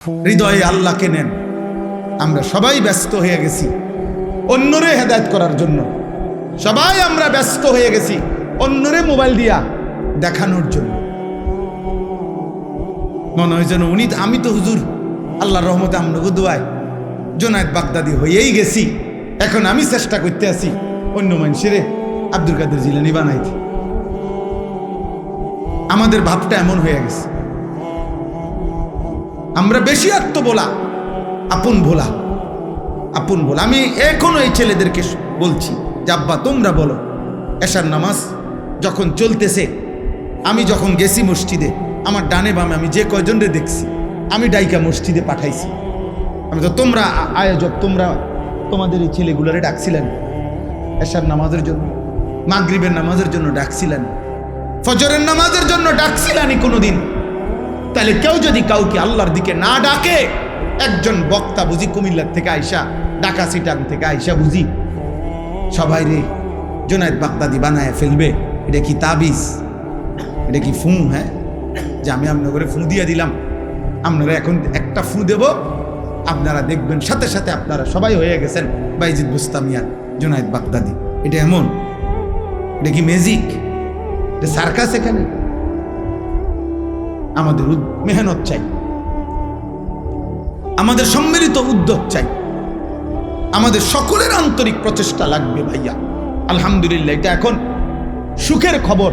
হৃদয়ে আল্লাহকে নেন। আমরা সবাই ব্যস্ত হয়ে গেছি অন্যরে হেদায়েত করার জন্য, সবাই আমরা ব্যস্ত হয়ে গেছি অন্যরে মোবাইল দিয়া দেখানোর জন্য। মনে হয় যেন আমি তো হুজুর আল্লাহর রহমতে আমনগো দোয়ায় জুনায়েদ বাগদাদি হয়েই গেছি, এখন আমি চেষ্টা করতে আছি অন্য মানুষের আব্দুল কাদের জিলানী বানাইতে। আমাদের ভাবটা এমন হয়ে গেছে, আমরা বেশি আত্মবোলা, আপন ভোলা। আমি এখনো এই ছেলেদেরকে বলছি যে আব্বা তোমরা বলো, এশার নামাজ যখন চলতেছে, আমি যখন গেছি মসজিদে, আমার ডানে বামে আমি যে কয়জনরে দেখছি আমি ডাইকা মসজিদে পাঠাইছি। আমি তো তোমরা আয়োজক, তোমরা তোমাদের এই ছেলেগুলোরে ডাকছিলেন এশার নামাজের জন্য, মাগরিবের নামাজের জন্য ডাকছিলেন, ফজরের নামাজের জন্য ডাকছিলেন কোনোদিন? তাহলে কেউ যদি কাউকে আল্লাহর দিকে না ডাকে, একজন বক্তা বুঝি কুমিল্লার থেকে আইসা, ঢাকা সিটাং থেকে আইসা বুঝি সবাই রে জুনায়েদ বাগদাদি বানায় ফেলবে? এটা কি তাবিজ? এটা কি ফু? হ্যাঁ, যে আমি আপনাদের ফু দিয়ে দিলাম, আপনারা এখন একটা ফু দেব, আপনারা দেখবেন সাথে সাথে আপনারা সবাই হয়ে গেছেন বাইজিদ বুস্তামিয়ার জুনায়েদ বাগদাদি। এটা এমন? এটা কি ম্যাজিক? এটা সার্কাস? এখানে আমাদের মেহনত চাই, আমাদের সম্মিলিত উদ্যোগ চাই, আমাদের সকলের আন্তরিক প্রচেষ্টা লাগবে ভাইয়া। আলহামদুলিল্লাহ, এটা এখন সুখের খবর,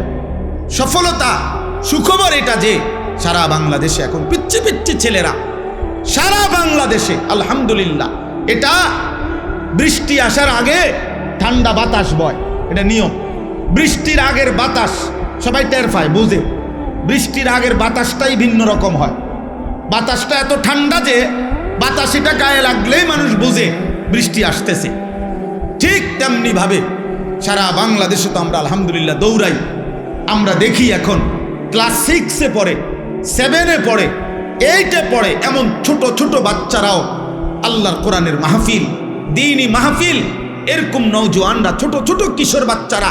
সফলতা, সুখবর এটা যে সারা বাংলাদেশে এখন পিচ্ছি পিচ্ছি ছেলেরা, সারা বাংলাদেশে আলহামদুলিল্লাহ, এটা বৃষ্টি আসার আগে ঠান্ডা বাতাস বয়, এটা নিয়ম। বৃষ্টির আগের বাতাস সবাই টের পায়, বুঝে। বৃষ্টির আগের বাতাসটাই ভিন্ন রকম হয়, বাতাসটা এত ঠান্ডা যে বাতাস এটা গায়ে লাগলেই মানুষ বুঝে বৃষ্টি আসতেছে। ঠিক তেমনি ভাবে সারা বাংলাদেশে তো আমরা আলহামদুলিল্লাহ দৌড়াই। আমরা দেখি এখন ক্লাস 6-এ পড়ে, 7-এ পড়ে, 8-এ পড়ে, এমন ছোট ছোট বাচ্চারাও আল্লাহর কোরআনের মাহফিল, দ্বীনি মাহফিল, এরকম নওজোয়ানরা, ছোট ছোট কিশোর বাচ্চারা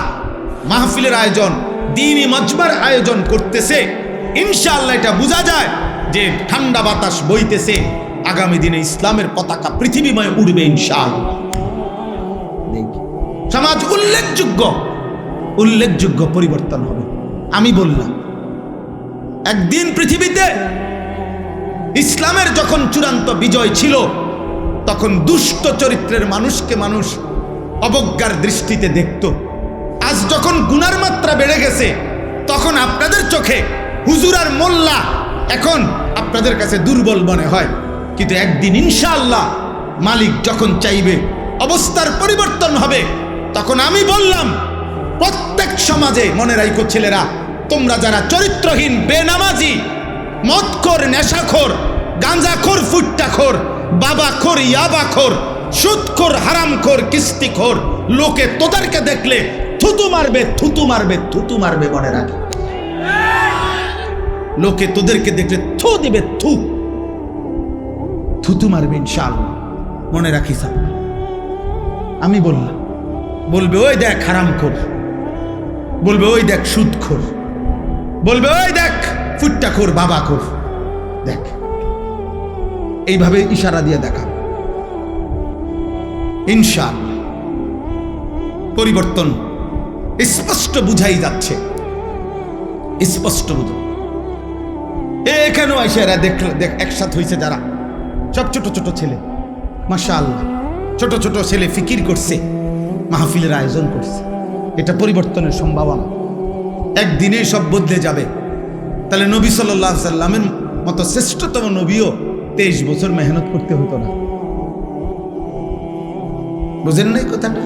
মাহফিলের আয়োজন, দ্বীনি মজমার আয়োজন করতেছে। ইনশাআল্লাহ এটা বোঝা যায় যে ঠান্ডা বাতাস বইতেছে, আগামী দিনে ইসলামের পতাকা পৃথিবীময় উড়বে ইনশাআল্লাহ। সমাজ উল্লেখযোগ্য পরিবর্তন হবে। আমি বললাম একদিন পৃথিবীতে ইসলামের যখন চূড়ান্ত বিজয় ছিল, তখন দুষ্ট চরিত্রের মানুষকে মানুষ অবজ্ঞার দৃষ্টিতে দেখত। আজ যখন গুনার মাত্রা বেড়ে গেছে, তখন আপনাদের চোখে হুজুর আর মোল্লা এখন আপনাদের কাছে দুর্বল মনে হয়। কিন্তু একদিন ইনশাআল্লাহ মালিক যখন চাইবে অবস্থার পরিবর্তন হবে, তখন আমি বললাম প্রত্যেক সমাজে, মনে রাখো ছেলেরা, তোমরা যারা চরিত্রহীন, বেনামাজি, মদখোর, নেশাখোর, গাঁজাখোর, ফুট্টাখোর, বাবাখোর, ইয়াবাখোর, সুদখোর, হারামখোর, কিস্তিখোর, লোকে তোদেরকে দেখলে থুতু মারবে, থুতু মারবে, থুতু মারবে, মনে রাখ। লোকে তোদেরকে দেখলে থু দিবে, থুতু মারবে ইনশাআল্লাহ, মনে রাখিস। আমি বললাম, বলবে ওই দেখ হারামখোর, বলবে ওই দেখ সুদখোর, বলবে ওই দেখ ফুট্টাখোর, বাবাখোর, দেখ। এইভাবে ইশারা দিয়ে দেখা। ইনশাআল্লাহ পরিবর্তন স্পষ্ট বুঝাই যাচ্ছে, স্পষ্ট বুঝো। এখানেও আইসা এরা দেখ একসাথে হয়েছে যারা, সব ছোট ছোট ছেলে, মাশাআল্লাহ, ছোট ছোট ছেলে ফিকির করছে, মাহফিলের আয়োজন করছে। এটা পরিবর্তনের সম্ভাবনা, একদিনেই সব বদলে যাবে। তাহলে নবী সাল্লাল্লাহু আলাইহি সাল্লামের মতো শ্রেষ্ঠতম নবীও 23 বছর মেহনত করতে হতো না। বুঝেন নাই কথাটা?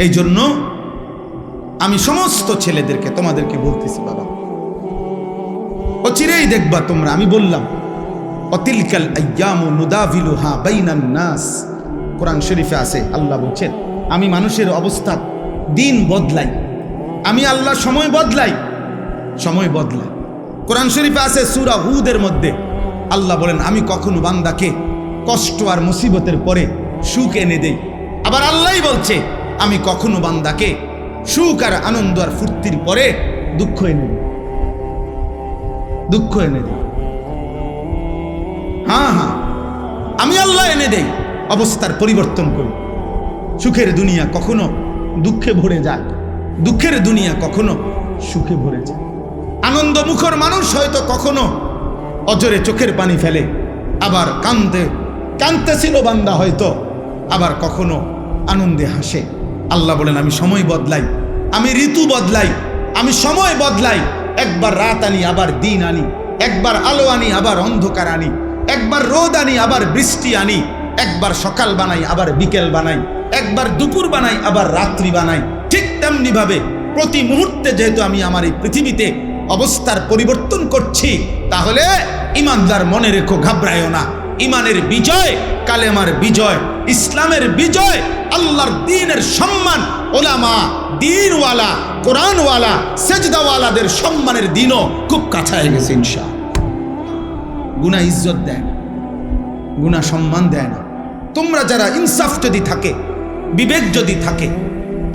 এই জন্য আমি সমস্ত ছেলেদেরকে, তোমাদেরকে বলতেছি, বাবা অচিরেই দেখবা তোমরা। আমি বললাম অতিলকাল আইয়ামু নুদাভিলুহা বাইনান নাস, কোরআন শরীফে আছে, আল্লাহ বলছেন আমি মানুষের অবস্থা দিন বদলাই, আমি আল্লাহ সময় বদলাই, সময় বদলাই। কোরআন শরীফে আছে সূরা হুদের মধ্যে আল্লাহ বলেন আমি কখনো বান্দাকে কষ্ট আর মুসিবতের পরে সুখ এনে দেই। আবার আল্লাহই বলছে আমি কখনো বান্দাকে সুখ আর আনন্দ আর ফুর্তির পরে দুঃখ এনে দিই, দুঃখ এনে দিই। আমি আল্লাহ এনে দেই, অবস্থার পরিবর্তন করি। সুখের দুনিয়া কখনো দুঃখে ভরে যায়, দুঃখের দুনিয়া কখনো সুখে ভরে যায়। আনন্দ মুখর মানুষ হয়তো কখনো অজরে চোখের পানি ফেলে, আবার কাঁদতেছিল বান্দা হয়তো, আবার কখনো আনন্দে হাসে। আল্লাহ বলেন আমি সময় বদলাই, আমি ঋতু বদলাই, আমি সময় বদলাই। একবার রাত আনি আবার দিন আনি, একবার আলো আনি আবার অন্ধকার আনি, একবার রোদ আনি আবার বৃষ্টি আনি, একবার সকাল বানাই আবার বিকেল বানাই, একবার দুপুর বানাই আবার রাত্রি বানাই। ঠিক তেমনি ভাবে প্রতি মুহূর্তে যেহেতু আমি আমার এই পৃথিবীতে অবস্থার পরিবর্তন করছি, তাহলে ইমানদার মনে রেখো, ঘাবড়ায়ও না। ইমানের বিজয়, কালেমার বিজয়, ইসলামের বিজয়, আল্লাহর দ্বীনের সম্মান, ওলামা, দ্বীনওয়ালা, কোরআনওয়ালা, সেজদাওয়ালাদের সম্মানের দিনও খুব কাছায় গেছে ইনশাআল্লাহ। গুনাহ ইজ্জত দেয় না, গুনাহ সম্মান দেয় না। তোমরা যারা ইনসাফ যদি থাকে, বিবেক যদি থাকে,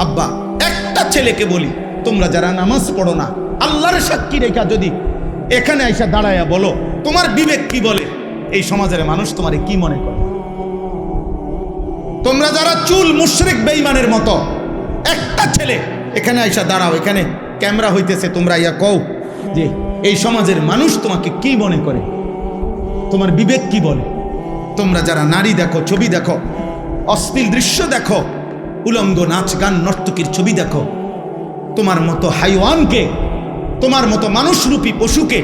আব্বা একটা ছেলেকে বলি, তোমরা যারা নামাজ পড়ো না, আল্লাহর সাক্ষী রেখা যদি এখানে আইসা দাঁড়ায়া বলো তোমার বিবেক কি বলে, এই সমাজের মানুষ তোমারে কি মনে করে? তোমরা যারা চুল মুশরিক বেঈমানের মতো, একটা ছেলে এখানে আইসা দাঁড়াও, এখানে ক্যামেরা হইতেছে, তোমরা ইয়া কও যে এই সমাজের মানুষ তোমাকে কি মনে করে, তোমার বিবেক কি বলে? তোমরা যারা নারী দেখো, ছবি দেখো, অশ্লীল দৃশ্য দেখো, উলঙ্গ নাচ গান নর্তকীর ছবি দেখো, তোমার মতো হাইওয়ানকে, তোমার মতো মানুষরূপী পশুকে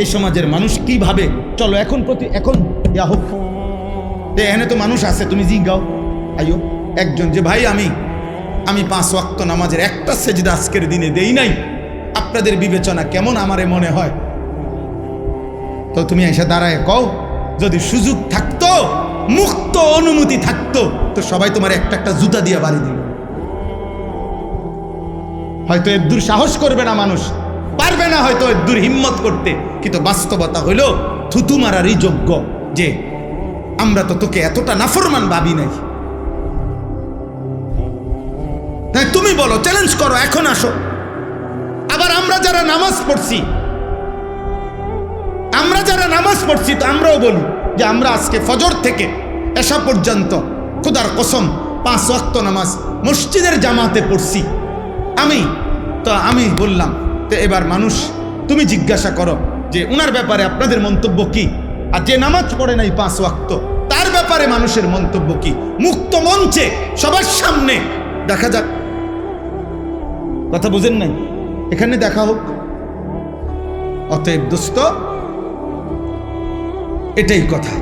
এই সমাজের মানুষ কি ভাবে? চলো এখন ইয়া হোক, এখানে তো মানুষ আছে, তুমি জিজ্ঞাও আইও একজন যে ভাই আমি 5 ওয়াক্ত নামাজের একটা সেজদা আজকের দিনে দেই নাই, আপনাদের বিবেচনা কেমন আমারে মনে হয়? তো তুমি এসে দাঁড়ায় কও, যদি সুযোগ থাকতো, মুক্ত অনুমতি থাকতো, তো সবাই তোমার একটা একটা জুতা দিয়ে বাড়ি দিল। হয়তো এর দূর সাহস করবে না মানুষ, পারবে না হয়তো এর দূর হিম্মত করতে, কিন্তু বাস্তবতা হইল থুতু মারারই যোগ্য যে আমরা তো তোকে এতটা নাফরমান ভাবি নাই। তাই তুমি বলো, চ্যালেঞ্জ করো, এখন আসো। আবার আমরা যারা নামাজ পড়ছি, তো আমরাও বলি যে আমরা আজকে ফজর থেকে এশা পর্যন্ত খোদার কসম 5 ওয়াক্ত নামাজ মসজিদের জামাতে পড়ছি। আমি বললাম, তো এবার মানুষ তুমি জিজ্ঞাসা করো যে উনার ব্যাপারে আপনাদের মন্তব্য কি, আর যে নামাজ পড়ে নাই 5 ওয়াক্ত তার ব্যাপারে মানুষের মন্তব্য কি? মুক্ত মঞ্চে সবার সামনে দেখা যাক। কথা বুঝেন নাই? এখানে দেখা হোক। অতএব দোস্ত, এটাই কথা,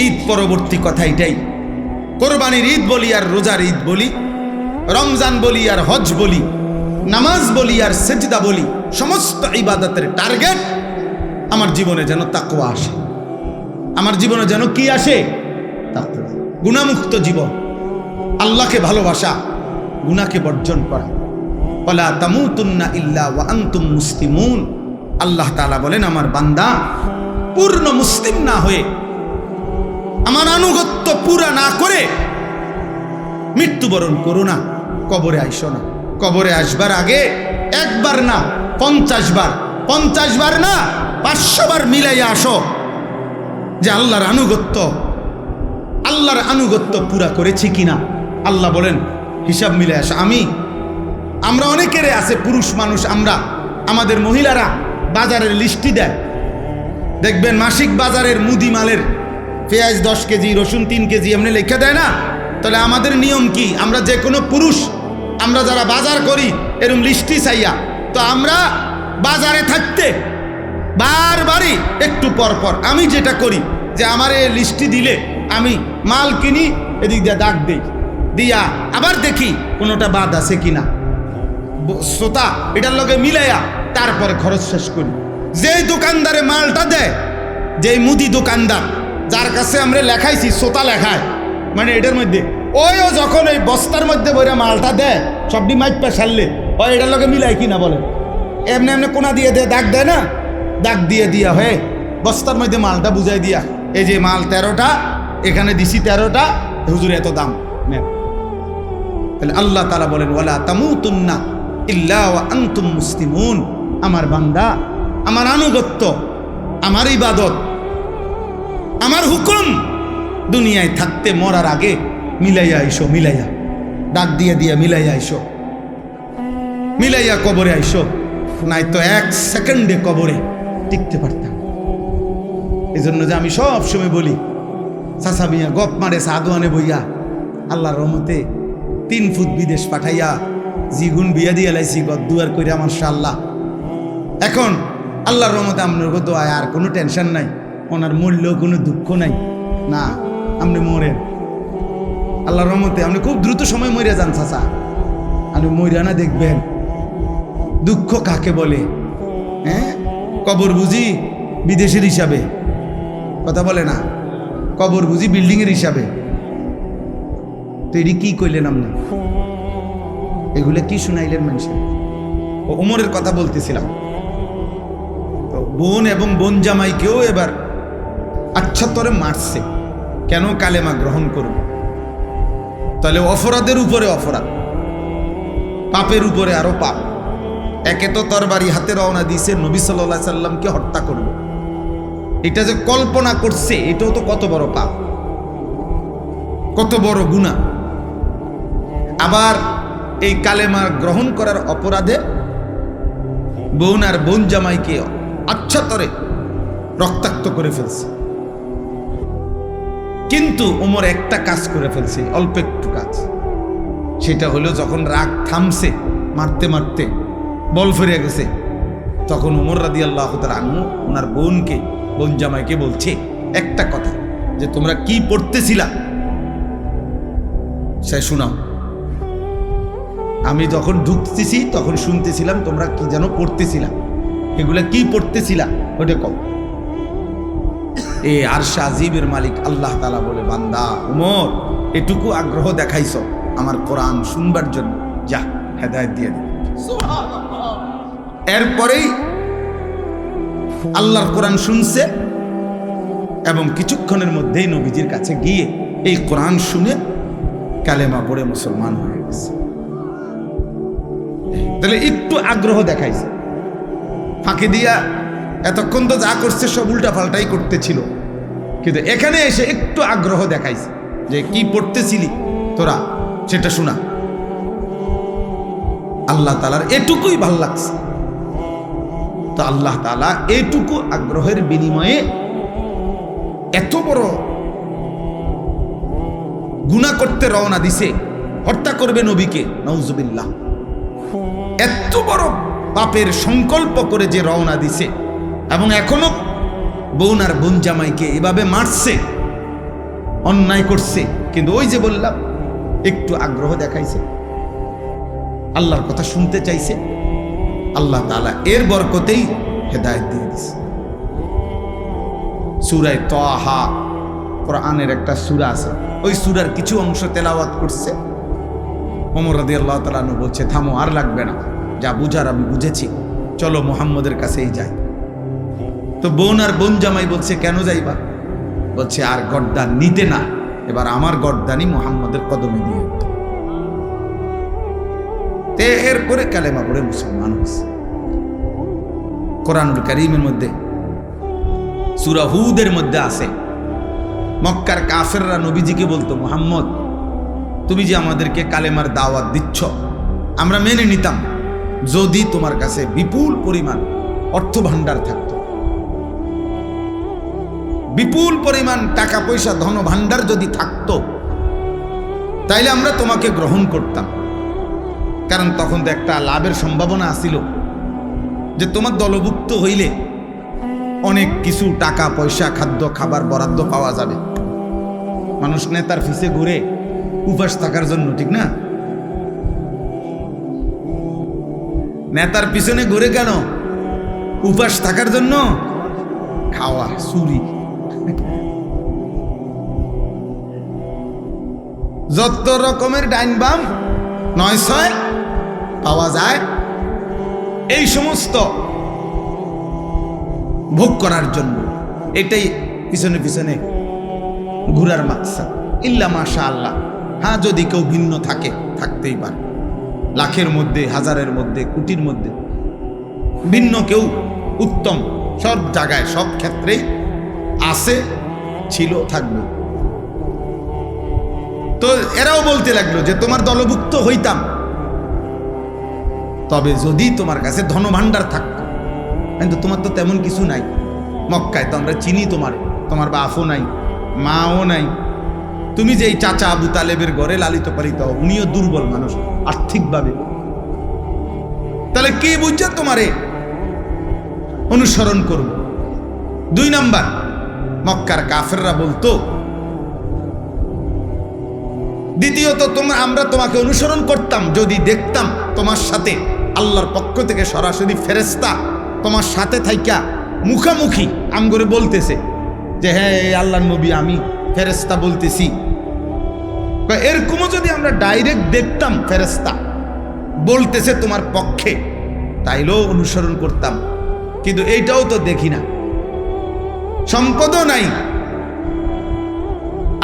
ঈদ পরবর্তী কথা এটাই। কোরবানির ঈদ বলি আর রোজার ঈদ বলি, রমজান বলি আর হজ বলি, নামাজ বলি আর সেজদা বলি, সমস্ত ইবাদতের টার্গেট আমার জীবনে যেন তাকওয়া আসে। আমার জীবনে যেন কি আসে? তাকওয়া। গুনাহমুক্ত জীবন, আল্লাহকে ভালোবাসা, গুনাহকে বর্জন করা। ওয়ালা তামুতুন্না ইল্লা ওয়া আনতুম মুসলিমুন। আল্লাহ তাআলা বলেন, আমার বান্দা পূর্ণ মুসলিম না হয়ে, আমার আনুগত্য পুরা না করে মৃত্যুবরণ করো না, কবরে আইসো না। কবরে আসবার আগে একবার না 50 বার, 50 বার না 500 বার মিলাইয়া আসো যে আল্লাহর আনুগত্য পুরা করেছি কিনা। আল্লাহ বলেন হিসাব মিলে আসো। আমরা অনেকেরে আছে পুরুষ মানুষ, আমাদের মহিলারা বাজারের লিস্টি দেয়, দেখবেন মাসিক বাজারের মুদি মালের পেঁয়াজ 10 কেজি, রসুন 3 কেজি এমনি লেখা দেয় না? তাহলে আমাদের নিয়ম কি? আমরা যে কোনো পুরুষ, আমরা যারা বাজার করি এরকম লিস্টি চাইয়া, তো আমরা বাজারে থাকতে বারবারই একটু পর আমি যেটা করি যে আমার এই লিস্টি দিলে আমি মাল কিনি, এদিক দিয়ে দাগ দেই, দিয়া আবার দেখি কোনোটা বাদ আছে কিনা, শ্রোতা এটার লগে মিলাইয়া তারপরে খরচ শেষ করি। যেই দোকানদারে মালটা দেয়, যেই মুদি দোকানদার যার কাছে আমরা লেখাইছি, শ্রোতা লেখায়, মানে এটার মধ্যে ওইও যখন ওই বস্তার মধ্যে বইরা মালটা দেয়, সবটি মাইপা সারলে ওই এটার লগে মিলাই কিনা বলে, এমনি কোনা দিয়ে দাগ দেয় না, দাগ দিয়া হয়ে বস্তার মধ্যে মালটা বুঝাই দিয়া, এই যে মাল 13টা, এখানে দিছি 13টা, হুজুর এত দাম নেন। তাহলে আল্লাহ তাআলা বলেন, ওয়ালা তামুতুন্না ইল্লা ওয়া আনতুম মুসলিমুন। আমার বান্দা, আমার আনুগত্য, আমার ইবাদত, আমার হুকুম দুনিয়ায় থাকতে মরার আগে মিলাইয়া আইসো, মিলাইয়া ডাক দিয়ে দিয়ে মিলাইয়া আইসো, মিলাইয়া কবরে আইসো, নাই তো 1 সেকেন্ডে কবরে টিকতে পারতাম। এই জন্য যে আমি সব সময় বলি, চাচা মিয়া গপ মারে সাদোয়ানে বইয়া আল্লাহর রহমতে 3 ফুট বিদেশ পাঠাইয়া জিগুন বিয়া দিয়ে লাইছি গদ্দুয়ার কইরা মাশাআল্লাহ। এখন আল্লাহর রহমতে আপনার দোয়ায় আর কোনো টেনশন নাই, ওনার মরলেও কোনো দুঃখ নাই। না, আপনি মরেন আল্লাহর রহমতে, আপনি খুব দ্রুত সময় মরে যান চাচা। আপনি মরিয়া না দেখবেন দুঃখ কাকে বলে। হ্যাঁ, কবর বুঝি বিদেশের হিসাবে, কথা বলে না, কবর বুঝি বিল্ডিং এর হিসাবে। তো এটি কি কইলেন আপনি? এগুলো কি শুনাইলেন মানুষের? ও ওমরের কথা বলতেছিলাম। তো বোন এবং বোন জামাইকেও এবার আচ্ছা তরে মারছে, কেন? কালেমা গ্রহণ করবে। তাহলে অপরাধের উপরে অপরাধ, পাপের উপরে আরো পাপ। একে তো তরবারি হাতে রওনা দিয়েছে নবী সাল্লাল্লাহু আলাইহি সাল্লামকে হত্যা করবে, এটা যে কল্পনা করছে এটাও তো কত বড় পাপ, কত বড় গুনাহ। আবার এই কালেমা গ্রহণ করার অপরাধে বোন আর বোন জামাইকে আচ্ছা তরে রক্তাক্ত করে ফেলছে। কিন্তু ওমর একটা কাজ করে ফেলছে, অল্প একটু কাজ। সেটা হলো যখন রাগ থামছে, মারতে মারতে বল ফিরে গেছে, তখন ওমর রাদিয়াল্লাহু তাআলা আনহু ওনার বোনকে, বোন জামাইকে বলছে একটা কথা, যে তোমরা কি পড়তেছিলা সে শোনাও। আমি যখন ঢুকতেছি তখন শুনতেছিলাম তোমরা কি যেন পড়তেছিলা, এগুলা কি পড়তেছিলা ওটা কও। এ আরশ আজিমের মালিক আল্লাহ তাআলা বলে, বান্দা ওমর, এটুকু আগ্রহ দেখাইছো আমার কোরআন শুনবার জন্য, যা হেদায়েত দিয়ে দে। এরপরেই আল্লাহর কোরআন শুনছে এবং কিছুক্ষণের মধ্যেই নবীজির কাছে গিয়ে এই কোরআন শুনে কালেমা পড়ে মুসলমান হয়ে গেছে। তাহলে একটু আগ্রহ দেখাইছে, ফাঁকি দিয়া এতক্ষণ তো যা করছে সব উল্টা পাল্টাই করতেছিল, কিন্তু এখানে এসে একটু আগ্রহ দেখাইছে যে কি পড়তেছিলি তোরা সেটা শোনা। আল্লাহ তাআলার এটুকুই ভাল লাগছে। তো আল্লাহ তাআলা এইটুকু আগ্রহের বিনিময়ে এত বড় গুনাহ করতে রওনা দিছে, হত্যা করবে নবীকে, নাউজুবিল্লাহ। এত বড় পাপের সংকল্প করে যে রওনা দিছে এবং এখনো বোন আর বোন জামাইকে এভাবে মারছে, অন্যায় করছে, কিন্তু ওই যে বললাম একটু আগ্রহ দেখাইছে, আল্লাহর কথা শুনতে চাইছে, আল্লাহ তাআলা এর বরকতেই হেদায়েত দিয়ে দিছে। সূরা তাহা কোরআনের একটা সূরা আছে, ওই সূরার কিছু অংশ তেলাওয়াত করছে। ওমর রাদিয়াল্লাহু তাআলা আনহু বলছে, থামো, আর লাগবে না, যা বুঝার আমি বুঝেছি, চলো মুহাম্মদের কাছেই যাই। তো বোন আর বোন জামাই বলছে, কেন যাইবা? বলছে, আর গর্দান নিতে না, এবার আমার গর্দানি মুহাম্মদের কদমে দিয়ে। এরপরে কালেমা পড়ে মুসলমান হয়েছে। কোরআনুল কারীমের মধ্যে সূরা হুদের মধ্যে আছে, মক্কার কাফেররা নবীজিকে বলতো, মুহাম্মদ তুমি যে আমাদেরকে কালেমার দাওয়াত দিচ্ছ আমরা মেনে নিতাম যদি তোমার কাছে বিপুল পরিমাণ অর্থ ভান্ডার থাকতো, বিপুল পরিমাণ টাকা পয়সা ধন ভান্ডার যদি থাকতো তাইলে আমরা তোমাকে গ্রহণ করতাম। কারণ তখন তো একটা লাভের সম্ভাবনা আছিল যে তোমার দলভুক্ত হইলে অনেক কিছু টাকা পয়সা খাদ্য খাবার বরাদ্দ পাওয়া যাবে। মানুষ নেতার পিছে ঘুরে উপাস থাকার জন্য, ঠিক না? নেতার পিছনে ঘুরে কেন? উপাস থাকার জন্য, খাওয়া চুরি, যত রকমের ডাইন বাম 9-6 পাওয়া যায়, এই সমস্ত ভোগ করার জন্য। এটাই পিছনে পিছনে ঘুরার মাকসাদ। ইল্লা মাশাআল্লাহ, হ্যাঁ যদি কেউ ভিন্ন থাকে, থাকতেই পারে, লাখের মধ্যে, হাজারের মধ্যে, কোটির মধ্যে ভিন্ন কেউ উত্তম, সব জায়গায় সব ক্ষেত্রেই আছে, ছিল, থাকবে। তো এরাও বলতে লাগলো যে তোমার দলভুক্ত হইতাম, তবে যদি তোমার কাছে ধনভাণ্ডার থাকতো। কিন্তু তোমার তো তেমন কিছু নাই, মক্কায় তো আমরা চিনি তোমার বাপও নাই, মাও নাই, তুমি যে এই চাচা আবু তালেবের ঘরে লালিত পালিত, উনিও দুর্বল মানুষ আর্থিকভাবে, তাহলে কে বুঝছে তোমারে অনুসরণ করব। 2 নাম্বার, মক্কার কাফেররা বলতো, দ্বিতীয়ত আমরা তোমাকে অনুসরণ করতাম যদি দেখতাম তোমার সাথে আল্লাহর পক্ষ থেকে সরাসরি ফেরেশতা তোমার সাথে থাইকা মুখামুখি আমগরে বলতেছে যে হ্যাঁ আল্লাহর নবী আমি ফেরেশতা বলতেছি, এরকমও যদি আমরা ডাইরেক্ট দেখতাম ফেরেশতা বলতেছে তোমার পক্ষে, তাইলেও অনুসরণ করতাম। কিন্তু এইটাও তো দেখি না, সম্পদও নাই,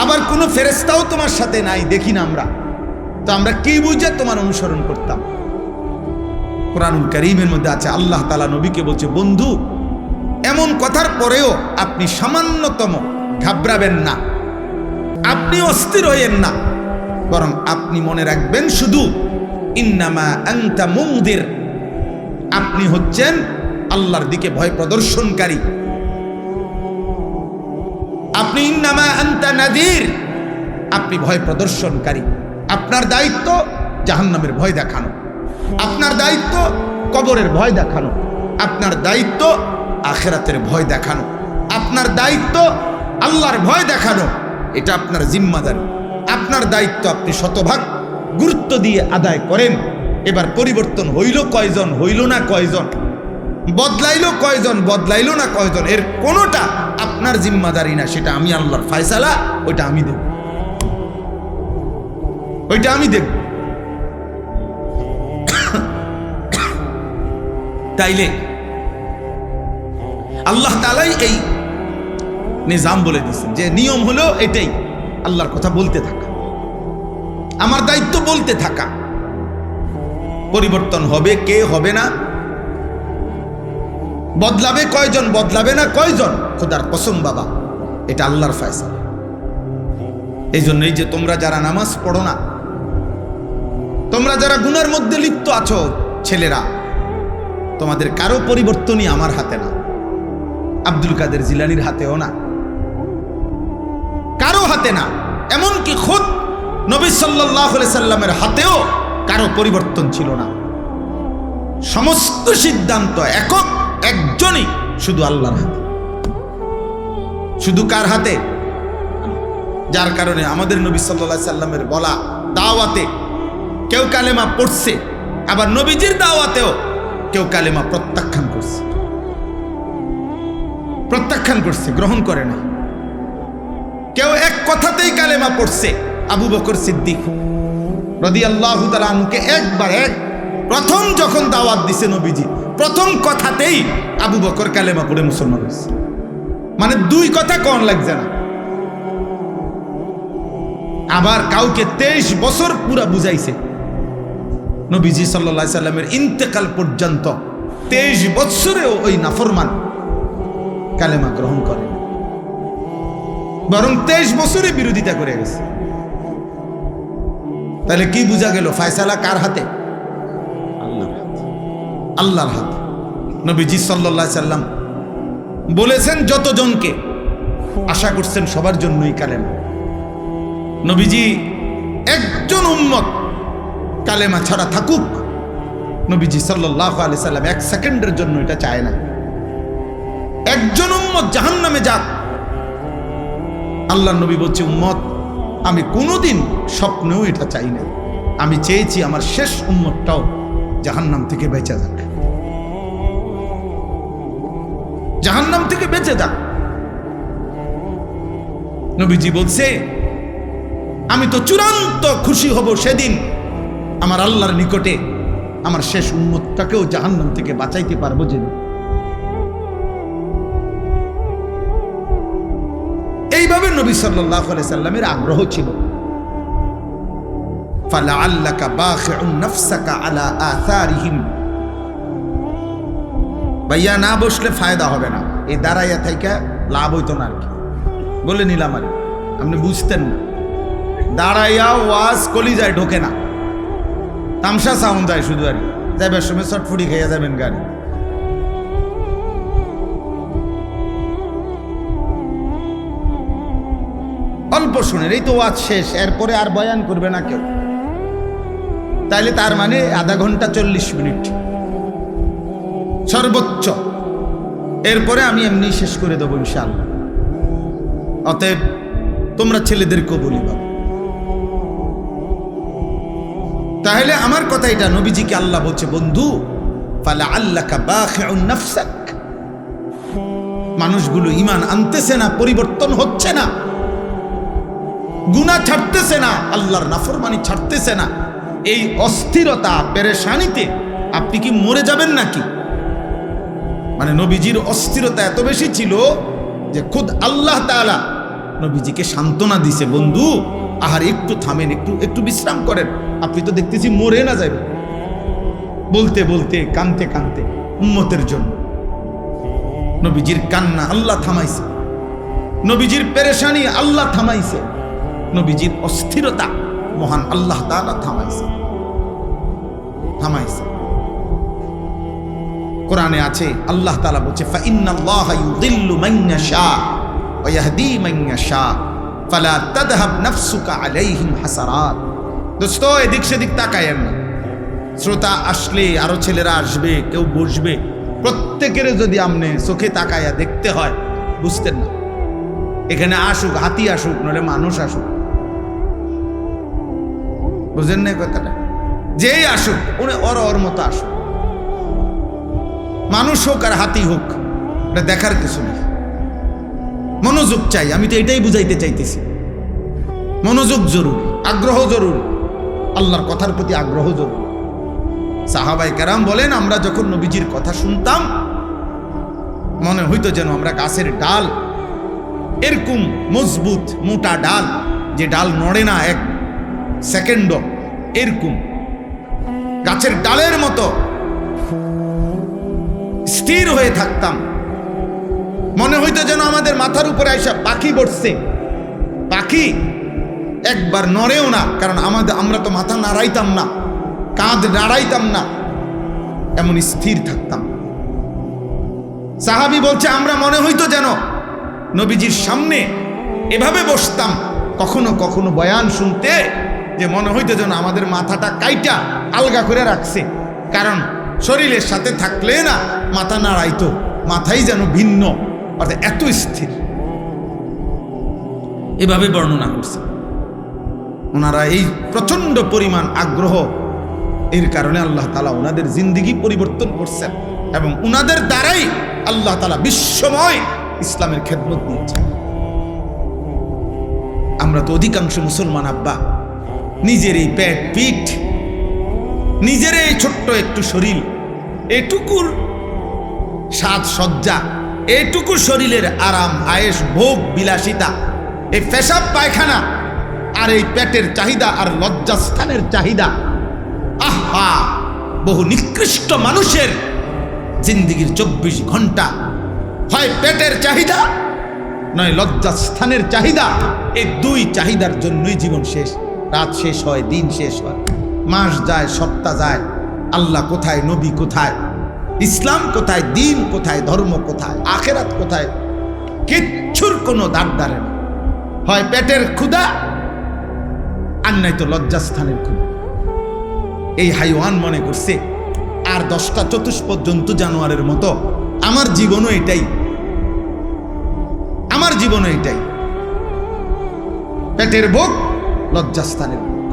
আবার কোনো ফেরেশতাও তোমার সাথে নাই, দেখি না আমরা, তো আমরা কি বুঝে তোমার অনুসরণ করতাম। কোরআনুল কারীমের মধ্যে আছে, আল্লাহ তাআলা নবীকে বলছে, বন্ধু এমন কথার পরেও আপনি সামান্যতম ঘাবড়াবেন না, আপনি অস্থির হইয়েন না, বরং আপনি মনে রাখবেন শুধু ইন্নামা আনতা মুনদির, আপনি হচ্ছেন আল্লাহর দিকে ভয় প্রদর্শনকারী। আপনি ইন্নামা আনতা নাযীর, আপনি ভয় প্রদর্শনকারী। আপনার দায়িত্ব জাহান্নামের ভয় দেখানো, আপনার দায়িত্ব কবরের ভয় দেখানো, আপনার দায়িত্ব আখিরাতের ভয় দেখানো, আপনার দায়িত্ব আল্লাহর ভয় দেখানো, এটা আপনার জিম্মাদারি, আপনার দায়িত্ব আপনি শতভাগ গুরুত্ব দিয়ে আদায় করেন। এবার পরিবর্তন হইল কয়জন, হইল না কয়জন, বদলাইলো কয়জন, বদলাইলো না কয়জন, এর কোনোটা আপনার জিম্মাদারি না, সেটা আমি আল্লাহর ফয়সালা, ওইটা আমি দেব, ওইটা আমি দেব। তাইলে আল্লাহ তাআলাই এই নিজাম বলে দিচ্ছেন যে নিয়ম হলো এটাই, আল্লাহর কথা বলতে থাকা, আমার দায়িত্ব বলতে থাকা। পরিবর্তন হবে কে, হবে না, বদলাবে কয়জন, বদলাবে না কয়জন, খোদার কসম বাবা, এটা আল্লাহর ফয়সালা। এই জন্যই যে তোমরা যারা নামাজ পড়ো না, তোমরা যারা গুনার মধ্যে লিপ্ত আছো ছেলেরা, তোমাদের কারো পরিবর্তনই আমার হাতে না, আব্দুল কাদের জিলানীর হাতেও না, কারো হাতে না, এমনকি খুদ নবী সাল্লাল্লাহু আলাইহি সাল্লামের হাতেও কারো পরিবর্তন ছিল না। সমস্ত সিদ্ধান্ত একক একজনই, শুধু আল্লাহর হাতে। শুধু কার হাতে? যার কারণে আমাদের নবী সাল্লাল্লাহু আলাইহি সাল্লামের বলা দাওয়াতে কেউ কালেমা পড়ছে, আবার নবীজির দাওয়াতেও কেউ কালেমা প্রত্যাখ্যান করছে, প্রত্যাখ্যান করছে, গ্রহণ করে না। কেউ এক কথাতেই কালেমা পড়ছে, আবু বকর সিদ্দিক রাদিয়াল্লাহু তাআলা আনহুকে একবার প্রথম যখন দাওয়াত দিছে নবীজি, প্রথম কথাতেই আবু বকর কালেমা পড়ে মুসলমান হয়েছে। মানে 2 কথা কোন লাগছে না। আবার কাউকে 23 বছর পুরা বুঝাইছে, নবীজি সাল্লাল্লাহু আলাইহি সাল্লামের ইন্তেকাল পর্যন্ত 23 বছরেও ওই নাফরমান কালেমা গ্রহণ করে, বরং 23 বছরে বিরোধিতা করে গেছে। তাহলে কি বোঝা গেল? ফয়সালা কার হাতে? আল্লাহর হাতে, আল্লাহর হাতে। নবীজি সাল্লাল্লাহু আলাইহি সাল্লাম বলেছেন যতজনকে, আশা করছেন সবার জন্যই কালেমা। নবীজি একজন উম্মত কালেমা ছাড়া থাকুক, নবীজি সাল্লাল্লাহু আলাইহি সাল্লাম 1 সেকেন্ডের জন্য এটা চায় না। একজন উম্মত জাহান্নামে যাক, আল্লাহর নবী বলছে উম্মত আমি কোনোদিন স্বপ্নেও এটা চাই না, আমি চেয়েছি আমার শেষ উম্মতটাও জাহান্নাম থেকে বেঁচে যাক, জাহান্নাম থেকে বেঁচে যাক। নবীজি বলছে আমি তো চূড়ান্ত খুশি হব সেদিন আমার আল্লাহর নিকটে আমার শেষ উম্মতটাকেও জাহান্নাম থেকে বাঁচাইতে পারবো যেদিন। এইভাবে নবী সাল্লাল্লাহু আলাইহি সাল্লামের আগ্রহ ছিল। ফালাআল্লাকা বাখিউন নাফসাকা আলা আথারিহিম, ভাইয়া না বসলে ফায়দা হবে না, এই দাঁড়াইয়া থাইকা লাভ হইতো না আর কি, বলে নিলাম আর আপনি বুঝতেন না। দাঁড়াইয়া ওয়াজ কলিজায় ঢোকে না, তামসা সাউন্ড যায় শুধু, আর যাইবার সময় চটফুটি খেয়ে যাবেন গাড়ি। অল্প শুনের, এই তো ওয়াজ শেষ, এরপরে আর বয়ান করবে না কেউ, তাইলে তার মানে আধা ঘন্টা 40 মিনিট সর্বোচ্চ, এরপরে আমি এমনি শেষ করে দেবো ইনশাআল্লাহ। অতএব তোমরা ছেলেদেরকেও বলি বাবা। তাহলে আমার কথা এটা, নবীজিকে আল্লাহ বলছে বন্ধু ফালা আল্লাকা বাখিউন নাফসাক, মানুষগুলো ঈমান আনতেছে না, পরিবর্তন হচ্ছে না, গুনাহ ছাড়তেছে না, আল্লাহর নাফরমানি ছাড়তেছে না, এই অস্থিরতা পেরেশানিতে আপনি কি মরে যাবেন নাকি? মানে নবীজির অস্থিরতা এত বেশি ছিল যে খুদ আল্লাহ তাআলা নবীজিকে সান্ত্বনা দিছে, বন্ধু আহার একটু থামেন, একটু বিশ্রাম করেন, আপনি তো দেখতেছি মরে না যাবেন। বলতে বলতে কানতে কানতে উম্মতের জন্য নবীজির কান্না আল্লাহ থামাইছে, নবীজির পেরেশানি আল্লাহ থামাইছে, নবীজির অস্থিরতা মহান আল্লাহ তাআলা থামাইছে। কোরআনে আছে আল্লাহ তাআলা বলছে ফাইন্নাল্লাহা ইউযিল্লু মান ইয়াশা ওয়া ইয়াহদি মান ইয়াশা ফালা তাযহাব নাফসুকা আলাইহিম হাসারাত। দোস্ত এদিক সেদিক তাকায়েন না, শ্রোতা আসলে আরো ছেলেরা আসবে, কেউ বসবে, প্রত্যেকের যদি আমনে চোখে তাকায়া দেখতে হয়, বুঝতেন না এখানে আসুক হাতি আসুক নলে মানুষ আসুক, বুঝেন না কথাটা? যেই আসুক উনি ওর মতো আসুক, মানুষ হোক আর হাতি হোক, এটা দেখার কিছু নেই। মনোযোগ চাই, আমি তো এটাই বুঝাইতে চাইতেছি। মনোযোগ জরুরি, আগ্রহ জরুরি, আল্লাহর কথার প্রতি আগ্রহ জরুরি। সাহাবায়ে কেরাম বলেন আমরা যখন নবীজির কথা শুনতাম মনে হইতো যেন আমরা গাছের ডাল, এরকম মজবুত মোটা ডাল, যে ডাল নড়ে না এক সেকেন্ড, এরকম গাছের ডালের মতো স্থির হয়ে থাকতাম। মনে হইতো যেন আমাদের মাথার উপরে আইসা পাখি বসছে, পাখি একবার নড়েও না, কারণ আমরা তো মাথা নাড়াইতাম না, কাঁধ নাড়াইতাম না, এমন স্থির থাকতাম। সাহাবী বলছে আমরা মনে হইতো যেন নবীজির সামনে এভাবে বসতাম কখনো কখনো বয়ান শুনতে, যে মনে হইতো যেন আমাদের মাথাটা কাইটা আলগা করে রাখছে, কারণ শরীরের সাথে থাকলে না মাথা নাড়াইতো, মাথাই যেন ভিন্ন, অর্থাৎ এত স্থির। এভাবে বর্ণনা করছে ওনারা। এই প্রচন্ড পরিমাণ আগ্রহ, এর কারণে আল্লাহ তাআলা ওনাদের জিন্দেগি পরিবর্তন করছেন এবং ওনাদের দ্বারাই আল্লাহ তাআলা বিশ্বময় ইসলামের খেদমত দিয়েছেন। আমরা তো অধিকাংশ মুসলমান আব্বা নিজের এই পেট পিঠ, নিজের এই ছোট্ট একটু শরীর, এটুকুর সাজসজ্জা, এটুকু শরীরের আরাম আয়েশ ভোগ বিলাসিতা, এই পেশাব পায়খানা আর এই পেটের চাহিদা আর লজ্জাস্থানের চাহিদা, আহা বহু নিকৃষ্ট মানুষের জিন্দেগির 24 ঘন্টা হয় পেটের চাহিদা নয় লজ্জাস্থানের চাহিদা। এই দুই চাহিদার জন্যই জীবন শেষ, রাত শেষ হয়, দিন শেষ হয়, মাস যায়, সপ্তাহ যায়, আল্লাহ কোথায়, নবী কোথায়, ইসলাম কোথায়, দিন কোথায়, ধর্ম কোথায়, আখেরাত কোথায়, কিচ্ছুর কোনো দাঁড় দাঁড়ে না। হয় পেটের ক্ষুধা আর নাই তো লজ্জাস্থানের ক্ষুধা। এই হাইওয়ান মনে করছে আর 10টা চতুষ্পদ জন্তু জানোয়ারের মতো আমার জীবনও এটাই, আমার জীবনও এটাই, পেটের ভোগ, লজ্জাস্থানের ভোগ,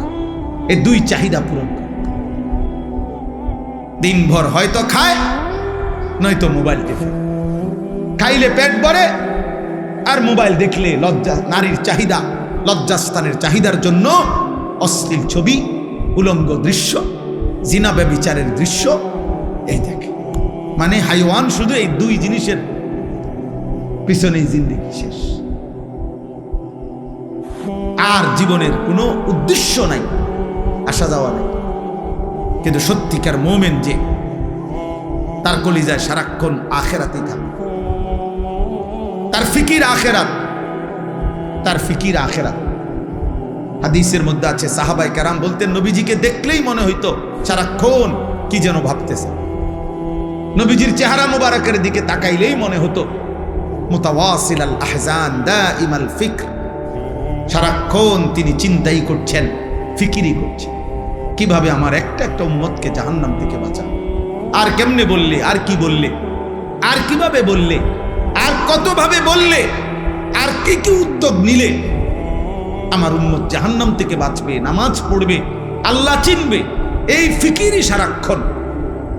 এই দুই চাহিদা পূরণ করে দিনভর হয়তো খায় নয়তো মোবাইল দেখে, খাইলে পেট ভরে আর মোবাইল দেখলে লজ্জা, নারীর চাহিদা, লজ্জাস্থানের চাহিদার জন্য অশ্লীল ছবি, উলঙ্গ দৃশ্য, জিনা ব্যভিচারের দৃশ্য, এই দেখে। মানে হাইওয়ান শুধু এই দুই জিনিসের পিছনেই জিন্দেগি শেষ, আর জীবনের কোনো উদ্দেশ্য নাই, আসা যাওয়া নাই। কিন্তু সত্যিকার মোমেন যে, তার কলিজায় সারাক্ষণ আখেরাতেই থাকে, তার ফিকির আখেরাত, তার ফিকির আখেরাত। হাদিসের মধ্যে আছে সাহাবায়ে কেরাম বলতেন নবীজিকে দেখলেই মনে হইতো সারাক্ষণ কি যেন ভাবতেছে। নবীজির চেহারা মুবারকের দিকে তাকাইলেই মনে হতো মুতাওয়াসিল আল আহজান দাইমাল ফিকর, সারাক্ষণ তিনি চিন্তাই করছেন, ফিকিরই করছেন কিভাবে আমার একটা একটা উম্মতকে জাহান্নাম থেকে বাঁচাবো। আর কেমনে বললে, আর কি বললে, আর কিভাবে বললে, আর কতভাবে বললে, আর কি কি উদ্যোগ নিলে আমার উম্মত জাহান্নাম থেকে বাঁচবে, নামাজ পড়বে, আল্লাহ চিনবে, এই ফিকিরই সারাক্ষণ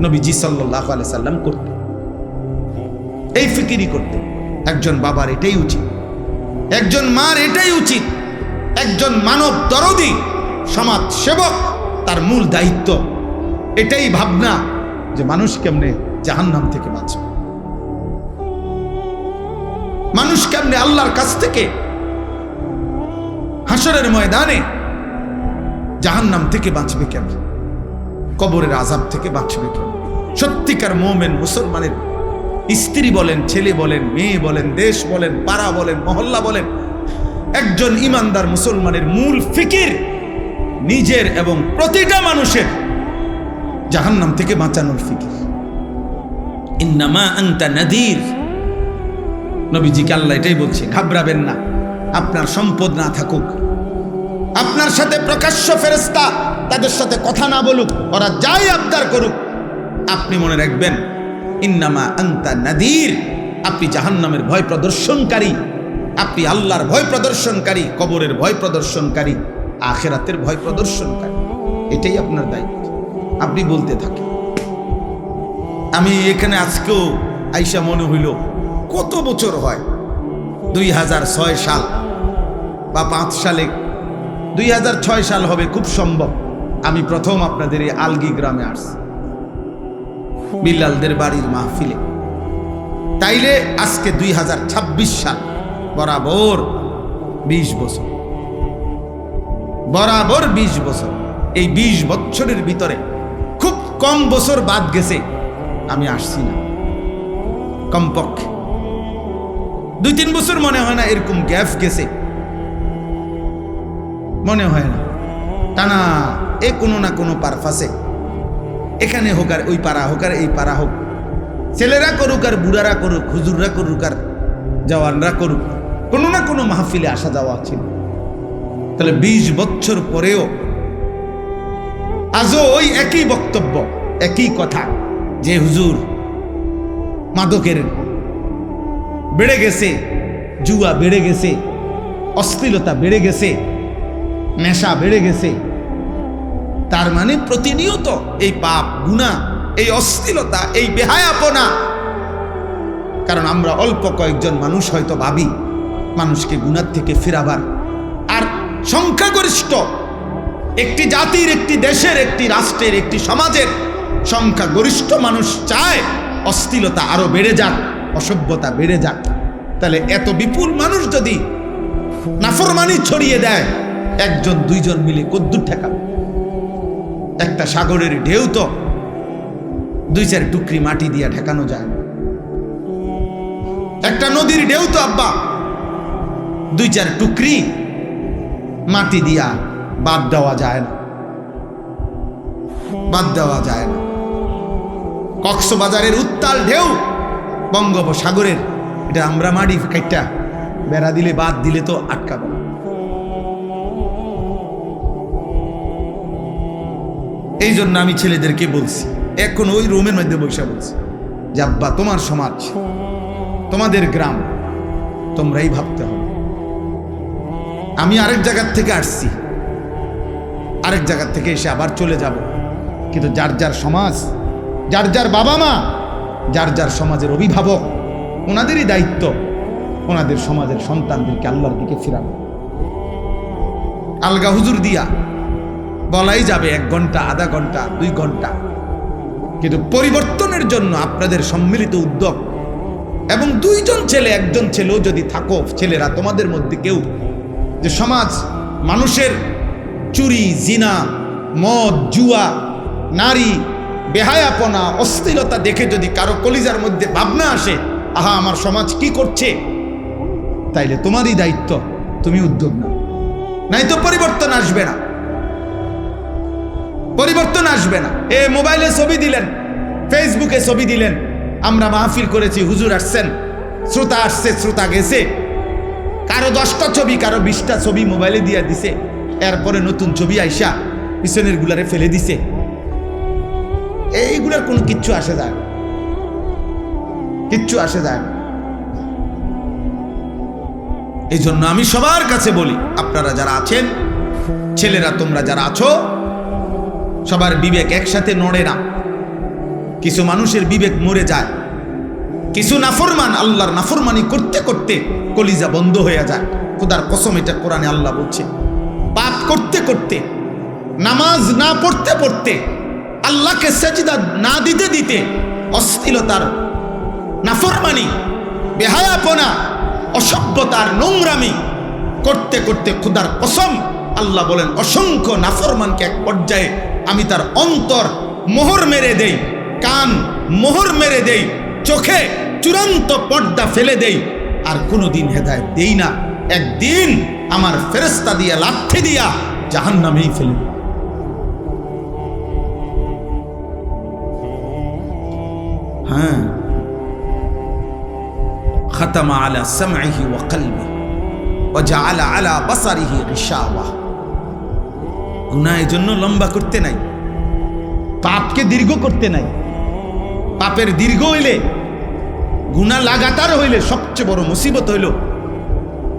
নবীজি সাল্লাল্লাহু আলাইহি সাল্লাম করতেন। এই ফিকিরই করতেন। একজন বাবার এটাই উচিত, একজন মার এটাই উচিত, একজন মানব দরদি সমাজ সেবক তার মূল দায়িত্ব এটাই ভাবনা যে মানুষ কেমনে জাহান্নাম থেকে বাঁচবে, মানুষ কেমনে আল্লাহর কাছ থেকে হাসরের ময়দানে জাহান্নাম থেকে বাঁচবে, কেমন কবরের আযাব থেকে বাঁচবে কেমন। সত্যিকার মুমিন মুসলমানের স্ত্রী বলেন, ছেলে বলেন, মেয়ে বলেন, দেশ বলেন, পাড়া বলেন, মহল্লা বলেন, একজন ইমানদার মুসলমানের মূল ফিকির নিজের এবং প্রতিটা মানুষের জাহান্নাম থেকে বাঁচানোর ফিকির। ইন্নামা আনতা নাযীর, নবীজিকে আল্লাহ এটাই বলছে, ঘাবড়াবেন না। আপনার সম্পদ না থাকুক, আপনার সাথে প্রকাশ্য ফেরেশতা তাদের সাথে কথা না বলুক, ওরা যাই আবদার করুক, আপনি মনে রাখবেন ইন্নামা আনতা নাযীর, আপনি জাহান্নামের ভয় প্রদর্শনকারী, আপনি আল্লাহর ভয় প্রদর্শনকারী, কবরের ভয় প্রদর্শনকারী, আখিরাতের ভয় প্রদর্শনকারী। এটাই আপনার দায়িত্ব। আপনি বলতে থাকেন। আমি এখানে আজকেও আইসা মনে হইল কত বছর হয়, 2006 সাল বা 5 সালে, 2006 সাল হবে খুব সম্ভব, আমি প্রথম আপনাদের এই আলগি গ্রামে আসছি বিল্লালদের বাড়ির মাহফিলে। তাইলে আজকে 2026 সাল, বরাবর 20 বছর, বরাবর 20 বছর। এই 20 বছরের ভিতরে খুব কম বছর বাদ গেছে আমি আসছি না, কমপক্ষে 2-3 বছর মনে হয় না এরকম গ্যাপ গেছে, মনে হয় না। টানা এ কোনো না কোনো পারপাসে, এখানে হোক আর ওই পাড়া হোক আর এই পাড়া হোক, ছেলেরা করুক আর বুড়ারা করুক, হুজুররা করুক আর জওয়ানরা করুক, কোনো না কোনো মাহফিলে আসা যাওয়া ছিল। তাহলে 20 বছর পরেও আজও ওই একই বক্তব্য, একই কথা, যে হুজুর মাদকের বেড়ে গেছে, জুয়া বেড়ে গেছে, অশ্লীলতা বেড়ে গেছে, নেশা বেড়ে গেছে। তার মানে প্রতিনিয়ত এই পাপ, গুনাহ, এই অশ্লীলতা, এই বেহায়াপনা। কারণ আমরা অল্প কয়েকজন মানুষ হয়তো ভাবি মানুষকে গুনাহ থেকে ফেরাবার, আর সংখ্যাগরিষ্ঠ একটি জাতির, একটি দেশের, একটি রাষ্ট্রের, একটি সমাজের সংখ্যাগরিষ্ঠ মানুষ চায় অশ্লীলতা আরো বেড়ে যাক, অসভ্যতা বেড়ে যাক। তাহলে এত বিপুল মানুষ যদি নাফরমানি ছড়িয়ে দেয়, 1-2 মিলে কদ্দুর ঠেকাবে? একটা সাগরের ঢেউ তো 2-4 টুকরি মাটি দিয়ে ঠেকানো যায় না। একটা নদীর ঢেউ তো আব্বা 2-4 টুকরি মাটি দিয়া বাদ দেওয়া যায় না, বাদ দেওয়া যায় না। কক্সবাজারের উত্তাল ঢেউ, বঙ্গোপসাগরের, এটা আমরা মাটি কাইটা বেড়া দিলে, বাদ দিলে তো আটকাবে না। এই জন্য আমি ছেলেদেরকে বলছি, এখন ওই রুমের মধ্যে বসে বলছি যে আব্বা, তোমার সমাজ, তোমাদের গ্রাম, তোমরাই ভাবতে হবে। আমি আরেক জায়গার থেকে আসছি, আরেক জায়গার থেকে এসে আবার চলে যাব, কিন্তু যার যার সমাজ, যার যার বাবা মা, যার যার সমাজের অভিভাবক, ওনাদেরই দায়িত্ব ওনাদের সমাজের সন্তানদেরকে আল্লাহর দিকে ফিরানো। আলগা হুজুর দিয়া বলাই যাবে 1 ঘন্টা, আধা ঘন্টা, 2 ঘন্টা, কিন্তু পরিবর্তনের জন্য আপনাদের সম্মিলিত উদ্যোগ, এবং 2 জন ছেলে, 1 জন ছেলেও যদি থাকো, ছেলেরা তোমাদের মধ্যে কেউ, যে সমাজ মানুষের চুরি, জিনা, মদ, জুয়া, নারী, বেহায়াপনা, অশ্লীলতা দেখে যদি কারো কলিজার মধ্যে ভাবনা আসে, আহা আমার সমাজ কি করছে, তাইলে তোমারই দায়িত্ব, তুমি উদ্যোগ নাও। নাই তো পরিবর্তন আসবে না, পরিবর্তন আসবে না। এ মোবাইলে ছবি দিলেন, ফেসবুকে ছবি দিলেন, আমরা মাহফিল করেছি, হুজুর আসছেন, শ্রোতা আসছে, শ্রোতা গেছে, কারো 10টা ছবি, কারো 20টা ছবি মোবাইলে দিয়ে দিছে, এরপরে নতুন ছবি আইসা পিছনের গুলারে ফেলে দিছে। এইগুলার কোনো কিচ্ছু আসে যায় না, কিচ্ছু আসে যায় না। এই জন্য আমি সবার কাছে বলি, আপনারা যারা আছেন, ছেলেরা তোমরা যারা আছো, সবার বিবেক একসাথে নড়ে না। কিছু মানুষের বিবেক মরে যায়, কিছু নাফরমান আল্লাহর নাফরমানি করতে করতে কলিজা বন্ধ হয়ে যায়। খোদার কসম, এটা কোরআনে আল্লাহ বলছে। পাপ করতে করতে, নামাজ না পড়তে পড়তে, আল্লাহকে সেজদা না দিতে দিতে, অশ্লীলতার, নাফরমানি, বেহায়াপনা, অসভ্যতার, নোংরামি করতে করতে খোদার কসম আল্লাহ বলেন, অসংখ্য নাফরমানকে এক পর্যায়ে আমি তার অন্তর মোহর মেরে দেই, কান মোহর মেরে দেই, চোখে চূড়ান্ত পর্দা ফেলে দেই, আর কোনোদিন হেদায়েত দেই না। একদিন আমার ফেরেশতা দিয়া, লাঠি দিয়া জাহান্নামেই ফেলে দেই। হ্যাঁ, খাতামা আলা সামঈহি ওয়া কলবিহি ওয়া জাআলা আলা বাসারিহি গিশাওয়া। গুনাহের জন্য লম্বা করতে নাই, পাপকে দীর্ঘ করতে নাই। পাপের দীর্ঘ হইলে, গুনাহ লাগাতার হইলে সবচেয়ে বড় মুসিবত হইল,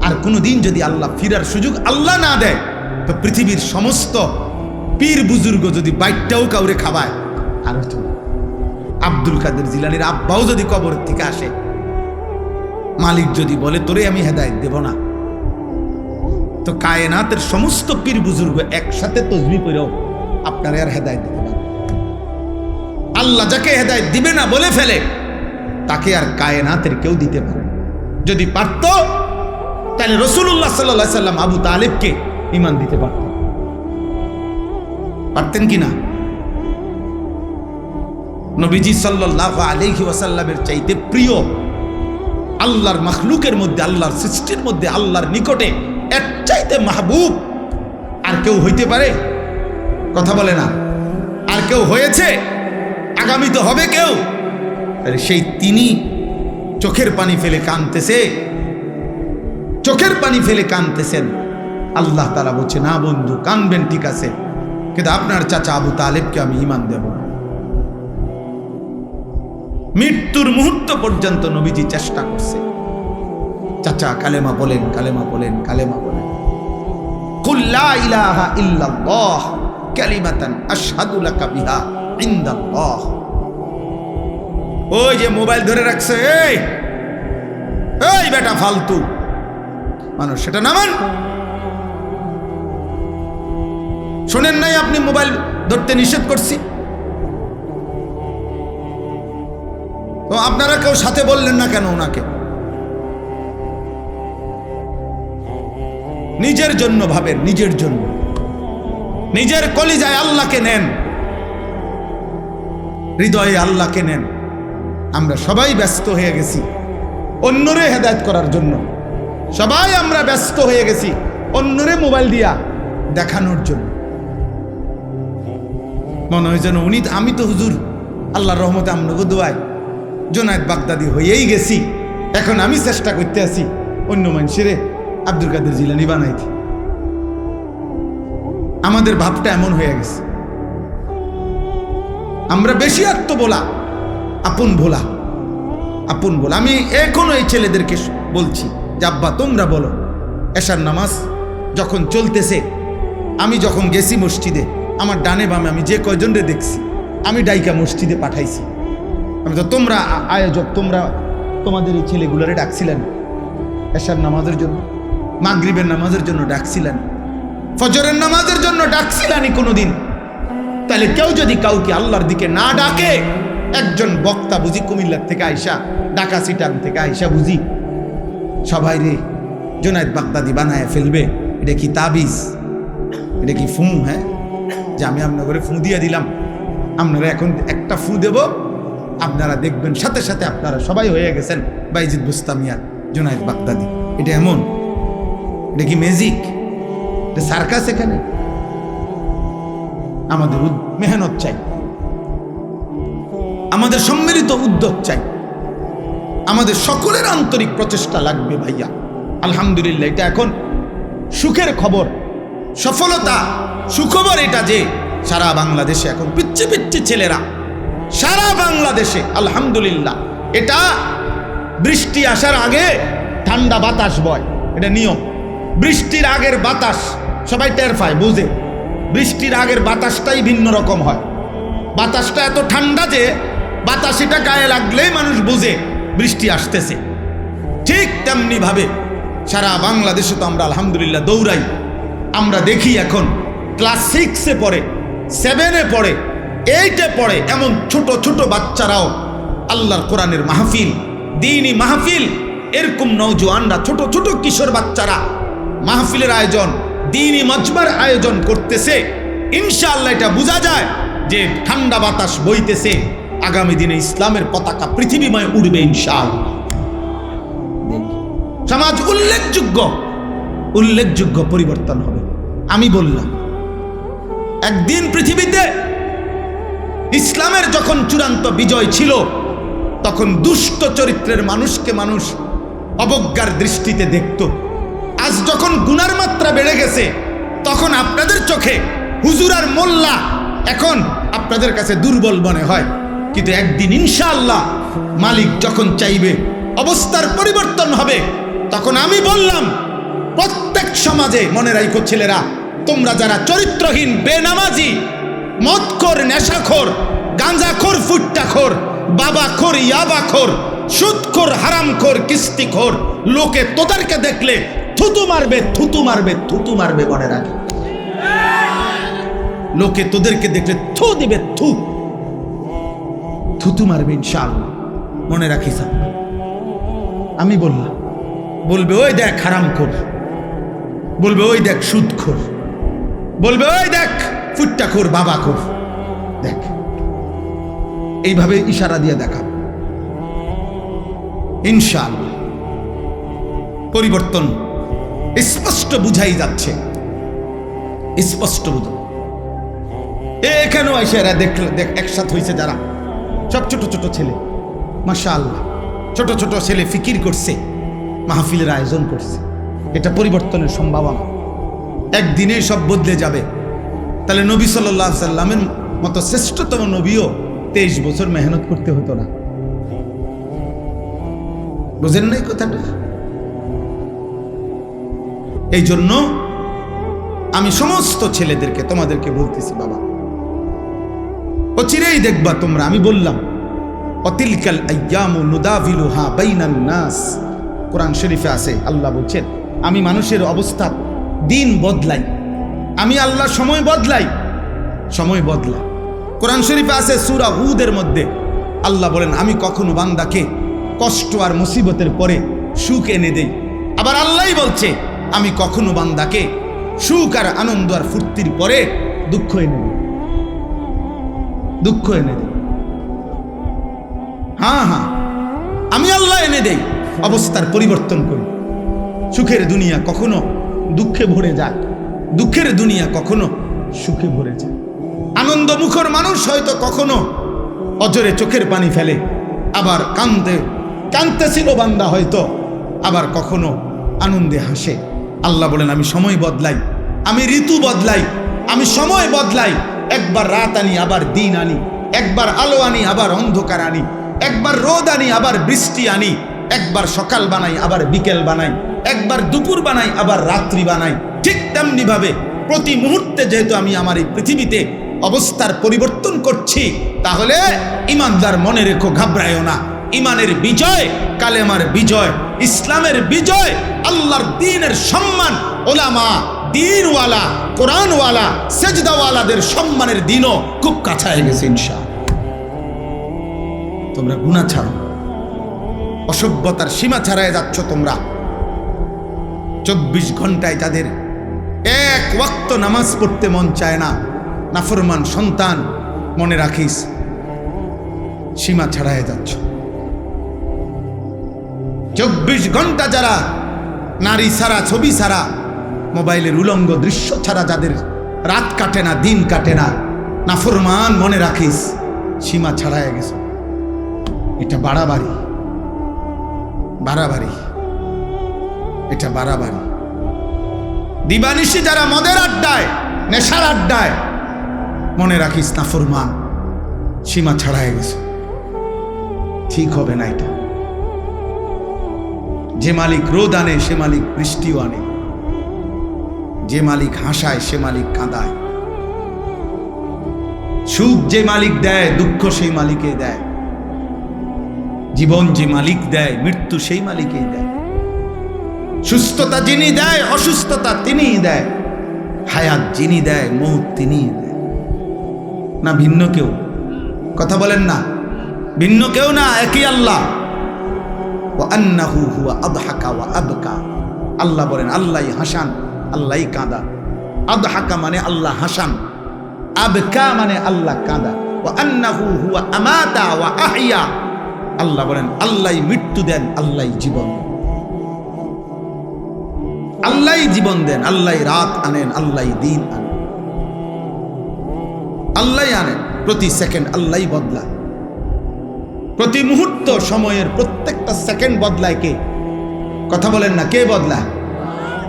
আর কোনোদিন যদি আল্লাহ ফিরার সুযোগ আল্লাহ না দেয়, তো পৃথিবীর সমস্ত পীর বুজুর্গ যদি বাইকটাও কাউরে খাবায়, আর আব্দুল কাদের জিলানীর আব্বাও যদি কবরের থেকে আসে, মালিক যদি বলে তোরে আমি হেদায়েত দেব না, তো কায়নাতের সমস্ত পীর বুজুর্গ একসাথে তসবিহ পড়েও আপনারে আর হেদায়েত দিতে পারে। আল্লাহ যাকে হেদায়েত দিবে না বলে ফেলে, তাকে আর কায়নাতের কেউ দিতে পারে। যদি পারত, তাহলে রাসূলুল্লাহ সাল্লাল্লাহু আলাইহি সাল্লাম আবু তালেবকে ঈমান দিতে পারতেন, পারতেন কিনা? নবীজি সাল্লাল্লাহু আলাইহি ওয়াসাল্লামের চাইতে প্রিয় আল্লাহর মাখলুকের মধ্যে, আল্লাহর সৃষ্টির মধ্যে, আল্লাহর নিকটে এর চাইতে মাহবুব আর কেউ হইতে পারে? কথা বলে না। আর কেউ হয়েছে? আগামী তো হবে কেউ। সেই তিনি চোখের পানি ফেলে কাঁদতেছে, চোখের পানি ফেলে কাঁদতেছেন। আল্লাহ তাআলা বলছে, না বন্ধু, কাঁদবেন ঠিক আছে, কিন্তু আপনার চাচা আবু তালেবকে আমি ঈমান দেব না। মৃত্যুর মুহূর্ত পর্যন্ত নবীজি চেষ্টা করছে, চাচা কালেমা বলেন, কালেমা বলেন, কালেমা বলেন। কুল লা ইলাহা ইল্লাল্লাহ কালিমাতান আশহাদু লাকা বিহা ইনদাল্লাহ। ওই যে মোবাইল ধরে রাখছে, এই এই বেটা ফালতু মানুষ, সেটা নামান। শোনেন নাই আপনি মোবাইল ধরতে নিষেধ করছি, তো আপনারা কেউ সাথে বললেন না কেন ওনাকে? নিজের জন্য ভাবেন, নিজের জন্য, নিজের কলিজায় আল্লাহকে নেন, হৃদয়ে আল্লাহকে নেন। আমরা সবাই ব্যস্ত হয়ে গেছি অন্যরে হেদায়েত করার জন্য, সবাই আমরা ব্যস্ত হয়ে গেছি অন্যরে মোবাইল দিয়া দেখানোর জন্য। মনে হয় যেন উনি, আমি তো হুজুর আল্লাহর রহমতে আমনগো দোয়ায় জুনায়েদ বাগদাদি হয়েই গেছি, এখন আমি চেষ্টা করতে আছি অন্য মানুষেরে আব্দুল কাদের জিলানী বানাইতে। আমাদের ভাবটা এমন হয়ে গেছে, আমরা বেশি আত্মবোলা, আপন ভোলা, আপন ভোলা। আমি এখনো এই ছেলেদেরকে বলছি যে আব্বা তোমরা বলো, এশার নামাজ যখন চলতেছে, আমি যখন গেছি মসজিদে, আমার ডানে বামে আমি যে কয়জনরে দেখছি, আমি ডাইকা মসজিদে পাঠাইছি। আমি তো, তোমরা আয়োজক, তোমরা তোমাদের এই ছেলেগুলোরে ডাকছিলেন এশার নামাজের জন্য, মাগরিবের নামাজের জন্য ডাকছিলেন, ফজরের নামাজের জন্য ডাকছিলেনই কোনোদিন? তাহলে কেউ যদি কাউকে আল্লাহর দিকে না ডাকে, একজন বক্তা বুঝি কুমিল্লার থেকে আইসা, ঢাকা সিটাং থেকে আইসা বুঝি সবাই রে জুনায়েদ বাগদাদি বানায় ফেলবে? এটা কি তাবিজ? এটা কি ফু? হ্যাঁ, যে আমি আপনার ঘরে ফু দিয়ে দিলাম, আপনারা এখন একটা ফু দেব, আপনারা দেখবেন সাথে সাথে আপনারা সবাই হয়ে গেছেন বাইজিদ বুস্তামি আর জুনায়েদ বাগদাদি। এটা এমন? এটা কি ম্যাজিক? সার্কাস এখানে। আমাদের মেহনত চাই, আমাদের সম্মিলিত উদ্যোগ চাই, আমাদের সকলের আন্তরিক প্রচেষ্টা লাগবে ভাইয়া। আলহামদুলিল্লাহ, এটা এখন সুখের খবর, সফলতা, সুখবর এটা যে সারা বাংলাদেশে এখন পিচ্ছি পিচ্ছি ছেলেরা সারা বাংলাদেশে আলহামদুলিল্লাহ, এটা বৃষ্টি আসার আগে ঠান্ডা বাতাস বয়, এটা নিয়ম। বৃষ্টির আগের বাতাস সবাই টের পায়, বুঝে। বৃষ্টির আগের বাতাসটাই ভিন্ন রকম হয়। বাতাসটা এত ঠান্ডা যে বাতাস এটা গায়ে লাগলেই মানুষ বুঝে বৃষ্টি আসতেছে। ঠিক তেমনি ভাবে সারা বাংলাদেশে তো আমরা আলহামদুলিল্লাহ দৌড়াই। আমরা দেখি এখন ক্লাস 6-এ পড়ে, 7-এ পড়ে, 8-এ পড়ে, এমন ছোট ছোট বাচ্চারাও আল্লাহর কোরআনের মাহফিল, দ্বীনি মাহফিল, এরকম নওজোয়ানরা, ছোট ছোট কিশোর বাচ্চারা মাহফিলের আয়োজন, দ্বীনি মজমার আয়োজন করতেছে। ইনশাআল্লাহ এটা বোঝা যায় যে ঠান্ডা বাতাস বইতেছে, আগামী দিনে ইসলামের পতাকা পৃথিবীময় উড়বে ইনশাআল্লাহ। সমাজ উল্লেখযোগ্য পরিবর্তন হবে। আমি বললাম একদিন পৃথিবীতে ইসলামের যখন চূড়ান্ত বিজয় ছিল, তখন দুষ্ট চরিত্রের মানুষকে মানুষ অবজ্ঞার দৃষ্টিতে দেখত। আজ যখন গুনার মাত্রা বেড়ে গেছে, তখন আপনাদের চোখে হুজুর আর মোল্লা এখন আপনাদের কাছে দুর্বল মনে হয়। কিন্তু একদিন ইনশাআল্লাহ মালিক যখন চাইবে অবস্থার পরিবর্তন হবে, তখন আমি বললাম প্রত্যেক সমাজে, মনে রাখো ছেলেরা, তোমরা যারা চরিত্রহীন, বেনামাজি, মদখোর, নেশাখোর, গাঁজাখোর, ফুট্টাখোর, বাবাখোর, ইয়াবাখোর, সুদখোর, হারামখোর, কিস্তিখোর, লোকে তোদেরকে দেখলে থুতু মারবে, থুতু মারবে, থুতু মারবে। মনে রাখি, লোকে তোদেরকে দেখলে থু দিবে, থুতু মারবে ইনশাআল্লাহ। মনে রাখিস, আমি বললাম, বলবে ওই দেখ হারামখোর, বলবে ওই দেখ সুদখোর, বলবে ওই দেখ ফুট্টাখোর, বাবাখোর, দেখ। এইভাবে ইশারা দিয়ে দেখা ইনশাআল্লাহ পরিবর্তন স্পষ্ট বুঝাই যাচ্ছে, স্পষ্ট বুঝো। এখানেও এসে এরা দেখ একসাথে হয়েছে যারা, সব ছোট ছোট ছেলে, মাশাআল্লাহ, ছোট ছোট ছেলে ফিকির করছে, মাহফিলের আয়োজন করছে। এটা পরিবর্তনের সম্ভাবনা, একদিনে সব বদলে যাবে। তাহলে নবী সাল্লাল্লাহু আলাইহি সাল্লামের মতো শ্রেষ্ঠতম নবীও 23 বছর মেহনত করতে হতো না। বুঝেন নাই কথাটা? এই জন্য আমি সমস্ত ছেলেদেরকে, তোমাদেরকে বলতেছি, বাবা অচিরেই দেখবা তোমরা। আমি বললাম অতিলকাল আইয়ামু নুদাভিলুহা বাইনান নাস, কোরআন শরীফে আছে, আল্লাহ বলছেন আমি মানুষের অবস্থা দিন বদলাই, আমি আল্লাহ সময় বদলাই, সময় বদলাই। কোরআন শরীফে আছে সূরা হুদের মধ্যে আল্লাহ বলেন আমি কখনো বান্দাকে কষ্ট আর মুসিবতের পরে সুখ এনে দেই। আবার আল্লাহই বলছে আমি কখনো বান্দাকে সুখ আর আনন্দ আর ফুর্তির পরে দুঃখ এনে দেই, দুঃখ এনে দেই। হ্যাঁ হ্যাঁ, আমি আল্লাহ এনে দেই, অবস্থার পরিবর্তন করি। সুখের দুনিয়া কখনো দুঃখে ভরে যায়, দুঃখের দুনিয়া কখনো সুখে ভরে যায়। আনন্দ মুখর মানুষ হয়তো কখনো অজরে চোখের পানি ফেলে, আবার কাঁদতেছিল বান্দা হয়তো, আবার কখনো আনন্দে হাসে। আল্লাহ বলেন আমি সময় বদলাই, আমি ঋতু বদলাই, আমি সময় বদলাই। একবার রাত আনি আবার দিন আনি, একবার আলো আনি আবার অন্ধকার আনি, একবার রোদ আনি আবার বৃষ্টি আনি, একবার সকাল বানাই আবার বিকেল বানাই, একবার দুপুর বানাই আবার রাত্রি বানাই। ঠিক তেমনি ভাবে প্রতি মুহূর্তে যেহেতু আমি আমার এই পৃথিবীতে অবস্থার পরিবর্তন করছি, তাহলে ইমানদার মনে রেখো, ঘাবড়ায়ও না। ইমানের বিজয়, কালেমার বিজয়, ইসলামের বিজয়, আল্লাহর দ্বীনের সম্মান, ওলামা, দ্বীনওয়ালা, কোরআনওয়ালা, সেজদাওয়ালাদের সম্মানের দিনও খুব কাছায় গেছে ইনশাআল্লাহ। তোমরা গুনাহ ছাড়ো, অসভ্যতার সীমা ছাড়ায় যাচ্ছ তোমরা। 24 ঘন্টায় যাদের এক ওয়াক্ত নামাজ পড়তে মন চায় না, নাফরমান সন্তান, মনে রাখিস সীমা ছাড়ায় যাচ্ছ। 24 ঘন্টা যারা নারী ছাড়া, ছবি ছাড়া, মোবাইলের উলঙ্গ দৃশ্য ছাড়া যাদের রাত কাটে না, দিন কাটে না, নাফরমান, মনে রাখিস সীমা ছাড়ায় গেছে। এটা বাড়াবাড়ি, বাড়াবাড়ি, এটা বাড়াবাড়ি। দিবানিশি যারা মদের আড্ডায়, নেশার আড্ডায়, মনে রাখিস নাফরমান, সীমা ছাড়ায় গেছে। ঠিক হবে না এটা। যে মালিক রোদ আনে সে মালিক বৃষ্টিও আনে, যে মালিক হাসায় সে মালিক কাঁদায়, সুখ যে মালিক দেয় দুঃখ সেই মালিকই দেয়, জীবন যে মালিক দেয় মৃত্যু সেই মালিকই দেয়, সুস্থতা যিনি দেয় অসুস্থতা তিনিই দেয়, হায়াত যিনি দেয় মৌত তিনিই দেয়। না ভিন্ন কেউ? কথা বলেন না, ভিন্ন কেউ না, একই আল্লাহ। ওয়া আন্নাহু হুয়া আদহাকা ওয়া আবকা। আল্লাহ বলেন আল্লাহই হাসান, আল্লাহই কাঁদা। আদহাকা মানে আল্লাহ হাসান, আবকা মানে আল্লাহ কাঁদা। ওয়া আন্নাহু হুয়া আমাতা ওয়া আহইয়া। আল্লাহ বলেন আল্লাহই মৃত্যু দেন, আল্লাহই জীবন দেন, আল্লাহই জীবন দেন, আল্লাহই রাত আনেন, আল্লাহই দিন আনেন, আল্লাহই আনেন। প্রতি সেকেন্ড আল্লাহই বদলায়, প্রতি মুহূর্ত সময়ের প্রত্যেকটা সেকেন্ড বদলায় কে? কথা বলেন না, কে বদলায়?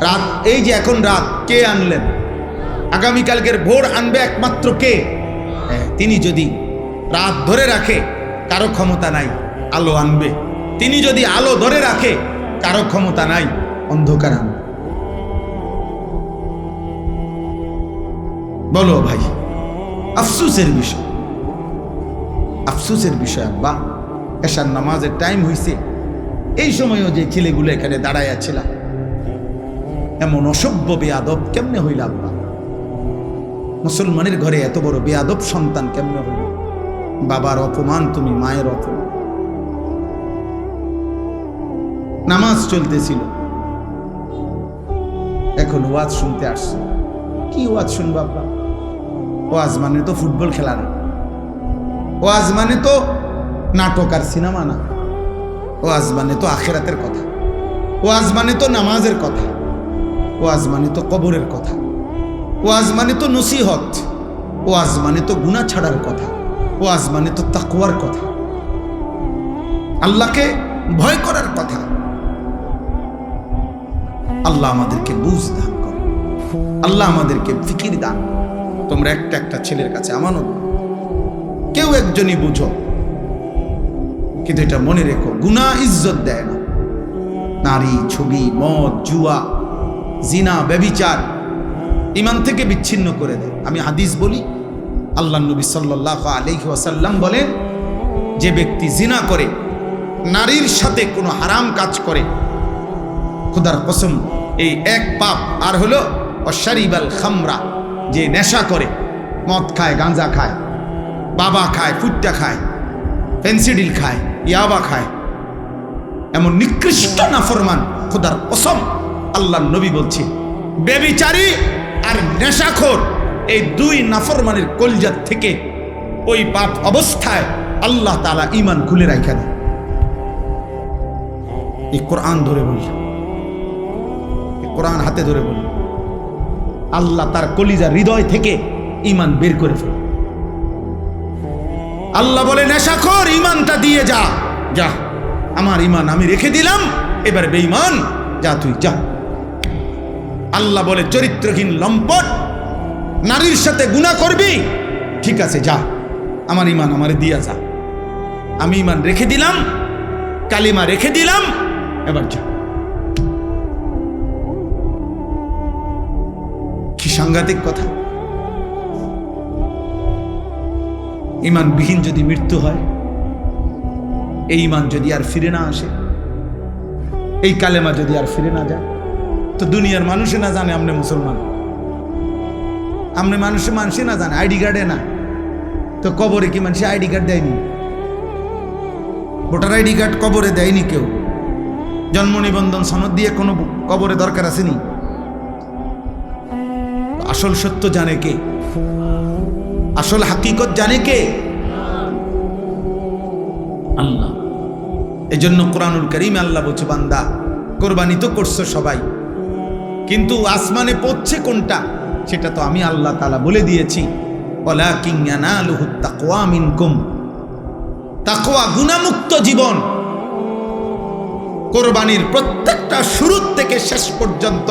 রাত, এই যে এখন রাত, কে আনলেন? আগামীকালকের ভোর আনবে একমাত্র কে? তিনি যদি রাত ধরে রাখে কারো ক্ষমতা নাই, আলো আনবে। তিনি যদি আলো ধরে রাখে কারো ক্ষমতা নাই, অন্ধকার আনবে। বলো ভাই, আফসোসের বিষয়, আফসোসের বিষয়। আব্বা এশার নামাজের টাইম হইছে, এই সময়ও যে ছেলেগুলো এখানে দাঁড়াইয়া ছিল, এমন অসভ্য বেয়াদব কেমনে হইল আব্বা? মুসলমানের ঘরে এত বড় বেয়াদব সন্তান কেমনে হইল? বাবার অপমান তুমি, মায়ের অপমান। নামাজ চলতেছিল, এখন ওয়াজ শুনতে আসছে। কি ওয়াজ শুনবো আব্বা? ওয়াজ মানে তো ফুটবল খেলা না, ওয়াজ মানে তো নাটক আর সিনেমা না, ওয়াজ মানে তো আখিরাতের কথা, ওয়াজ মানে তো নামাজের কথা, ওয়াজ মানে তো কবরের কথা, ওয়াজ মানে তো নসিহত, ওয়াজ মানে তো গুনাহ ছাড়ার কথা, ওয়াজ মানে তো তাকওয়ার কথা, আল্লাহকে ভয় করার কথা। আল্লাহ আমাদেরকে বুঝ দান করে, আল্লাহ আমাদেরকে ফিকির দান করে। তোমরা একটা একটা ছেলের কাছে আমানত, কেউ একজনই বুঝো, কিন্তু এটা মনে রেখো, গুনাহ ইজ্জত দেয় না। নারী, ছবি, মদ, জুয়া, জিনা, ব্যভিচার ঈমান থেকে বিচ্ছিন্ন করে দেয়। আমি হাদিস বলি, আল্লাহ নবী সাল্লাল্লাহু আলাইহি ওয়াসাল্লাম বলেন, যে ব্যক্তি জিনা করে, নারীর সাথে কোনো হারাম কাজ করে, খোদার কসম এই এক পাপ। আর হলো অশারিবাল খামরা, যে নেশা করে, মদ খায়, গাঁজা খায়, বাবা খায়, ফুট্টা খায়, ফেন্সিডিল খায়, ইয়াবা খায়, এমন নিকৃষ্ট নাফরমান, খোদার কসম আল্লাহ নবী বলছে, ব্যভিচারী আর নেশাখোর, এই দুই নাফরমানের কলজাত থেকে ওই পাপ অবস্থায় আল্লাহ তাআলা ঈমান খুলে রাখা দেয়। এই কোরআন ধরে বললাম, কোরআন হাতে ধরে বললাম, আল্লাহ তার কলিজা হৃদয় থেকে ঈমান বের করে ফেলে। আল্লাহ বলে, নেশাখোর ঈমানটা দিয়ে যা, যা, আমার ঈমান আমি রেখে দিলাম, এবার বেঈমান যা, তুই যা। আল্লাহ বলে, চরিত্রহীন লম্পট, নারীর সাথে গুনাহ করবি, ঠিক আছে যা, আমার ঈমান আমারে দিয়া যা, আমি ঈমান রেখে দিলাম, কালিমা রেখে দিলাম, এবার যা। কি সাংঘাতিক কথা! ঈমানবিহীন যদি মৃত্যু হয়, এই ঈমান যদি আর ফিরে না আসে, এই কালেমা যদি আর ফিরে না যায়, তো দুনিয়ার মানুষে না জানে আপনি মুসলমান, আপনি মানুষে না জানে, আইডি কার্ডে না, তো কবরে কি মানুষ আইডি কার্ড দেয়নি? ভোটার আইডি কার্ড কবরে দেয়নি কেউ। জন্ম নিবন্ধন সনদ দিয়ে কোনো কবরে দরকার আসেনি। আসল সত্য জানে কে? আসল হাকিকত জানে কে? আল্লাহ। এজন্য কোরআনুল কারীমে আল্লাহ বলছে, বান্দা কোরবানি তো করছো সবাই, কিন্তু আসমানে পৌঁছে কোনটা সেটা তো আমি আল্লাহ তাআলা বলে দিয়েছি, ওয়ালাকিন ইয়ানালুহুত তাকওয়া মিনকুম। তাকওয়া গুনাহমুক্ত জীবন। কোরবানির প্রত্যেকটা শুরু থেকে শেষ পর্যন্ত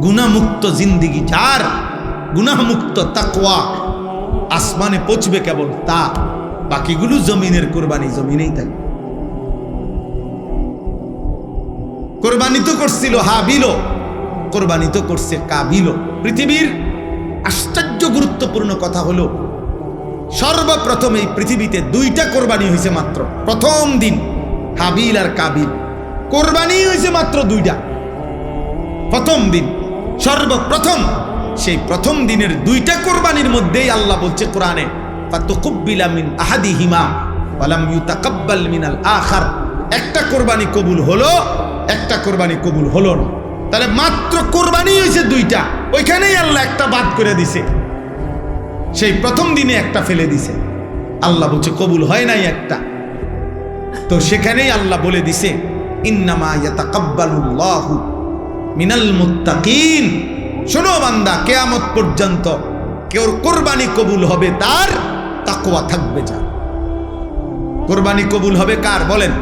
গুনাহমুক্ত জিন্দেগি যার, গুনাহমুক্ত তাকওয়া, আসমানে পৌঁছবে কেবল তা। বাকিগুলো জমিনের কোরবানি জমিনেই থাকবে। কোরবানি তো করছিল হাবিলও, কোরবানি তো করছে কাবিলও। পৃথিবীর আশ্চর্য গুরুত্বপূর্ণ কথা হলো, সর্বপ্রথম এই পৃথিবীতে দুইটা কোরবানি হয়েছে মাত্র। প্রথম দিন হাবিল আর কাবিল, কোরবানি হয়েছে মাত্র দুইটা। প্রথম দিন, সর্বপ্রথম, সেই প্রথম দিনের দুইটা কোরবানির মধ্যেই আল্লাহ বলছে কোরআনে, ফাতুকুব্বিলা মিন আহাদিহিমা ওয়ালাম ইউতাকাব্বাল মিনাল আখার। একটা কোরবানি কবুল হলো, একটা কোরবানি কবুল হলো না। তাহলে মাত্র কোরবানি হয়েছে দুইটা, ওইখানেই আল্লাহ একটা বাদ করে দিছে। সেই প্রথম দিনে একটা ফেলে দিছে, আল্লাহ বলছে কবুল হয় নাই একটা। তো সেখানেই আল্লাহ বলে দিছে, ইন্নামা ইয়াতাকাব্বালুল্লাহু মিনাল মুত্তাকিন। শোনো বান্দা, কিয়ামত পর্যন্ত কেউ কোরবানি কবুল হবে তার তাকওয়া থাকবে যার। কোরবানি কবুল হবে কার বলেন?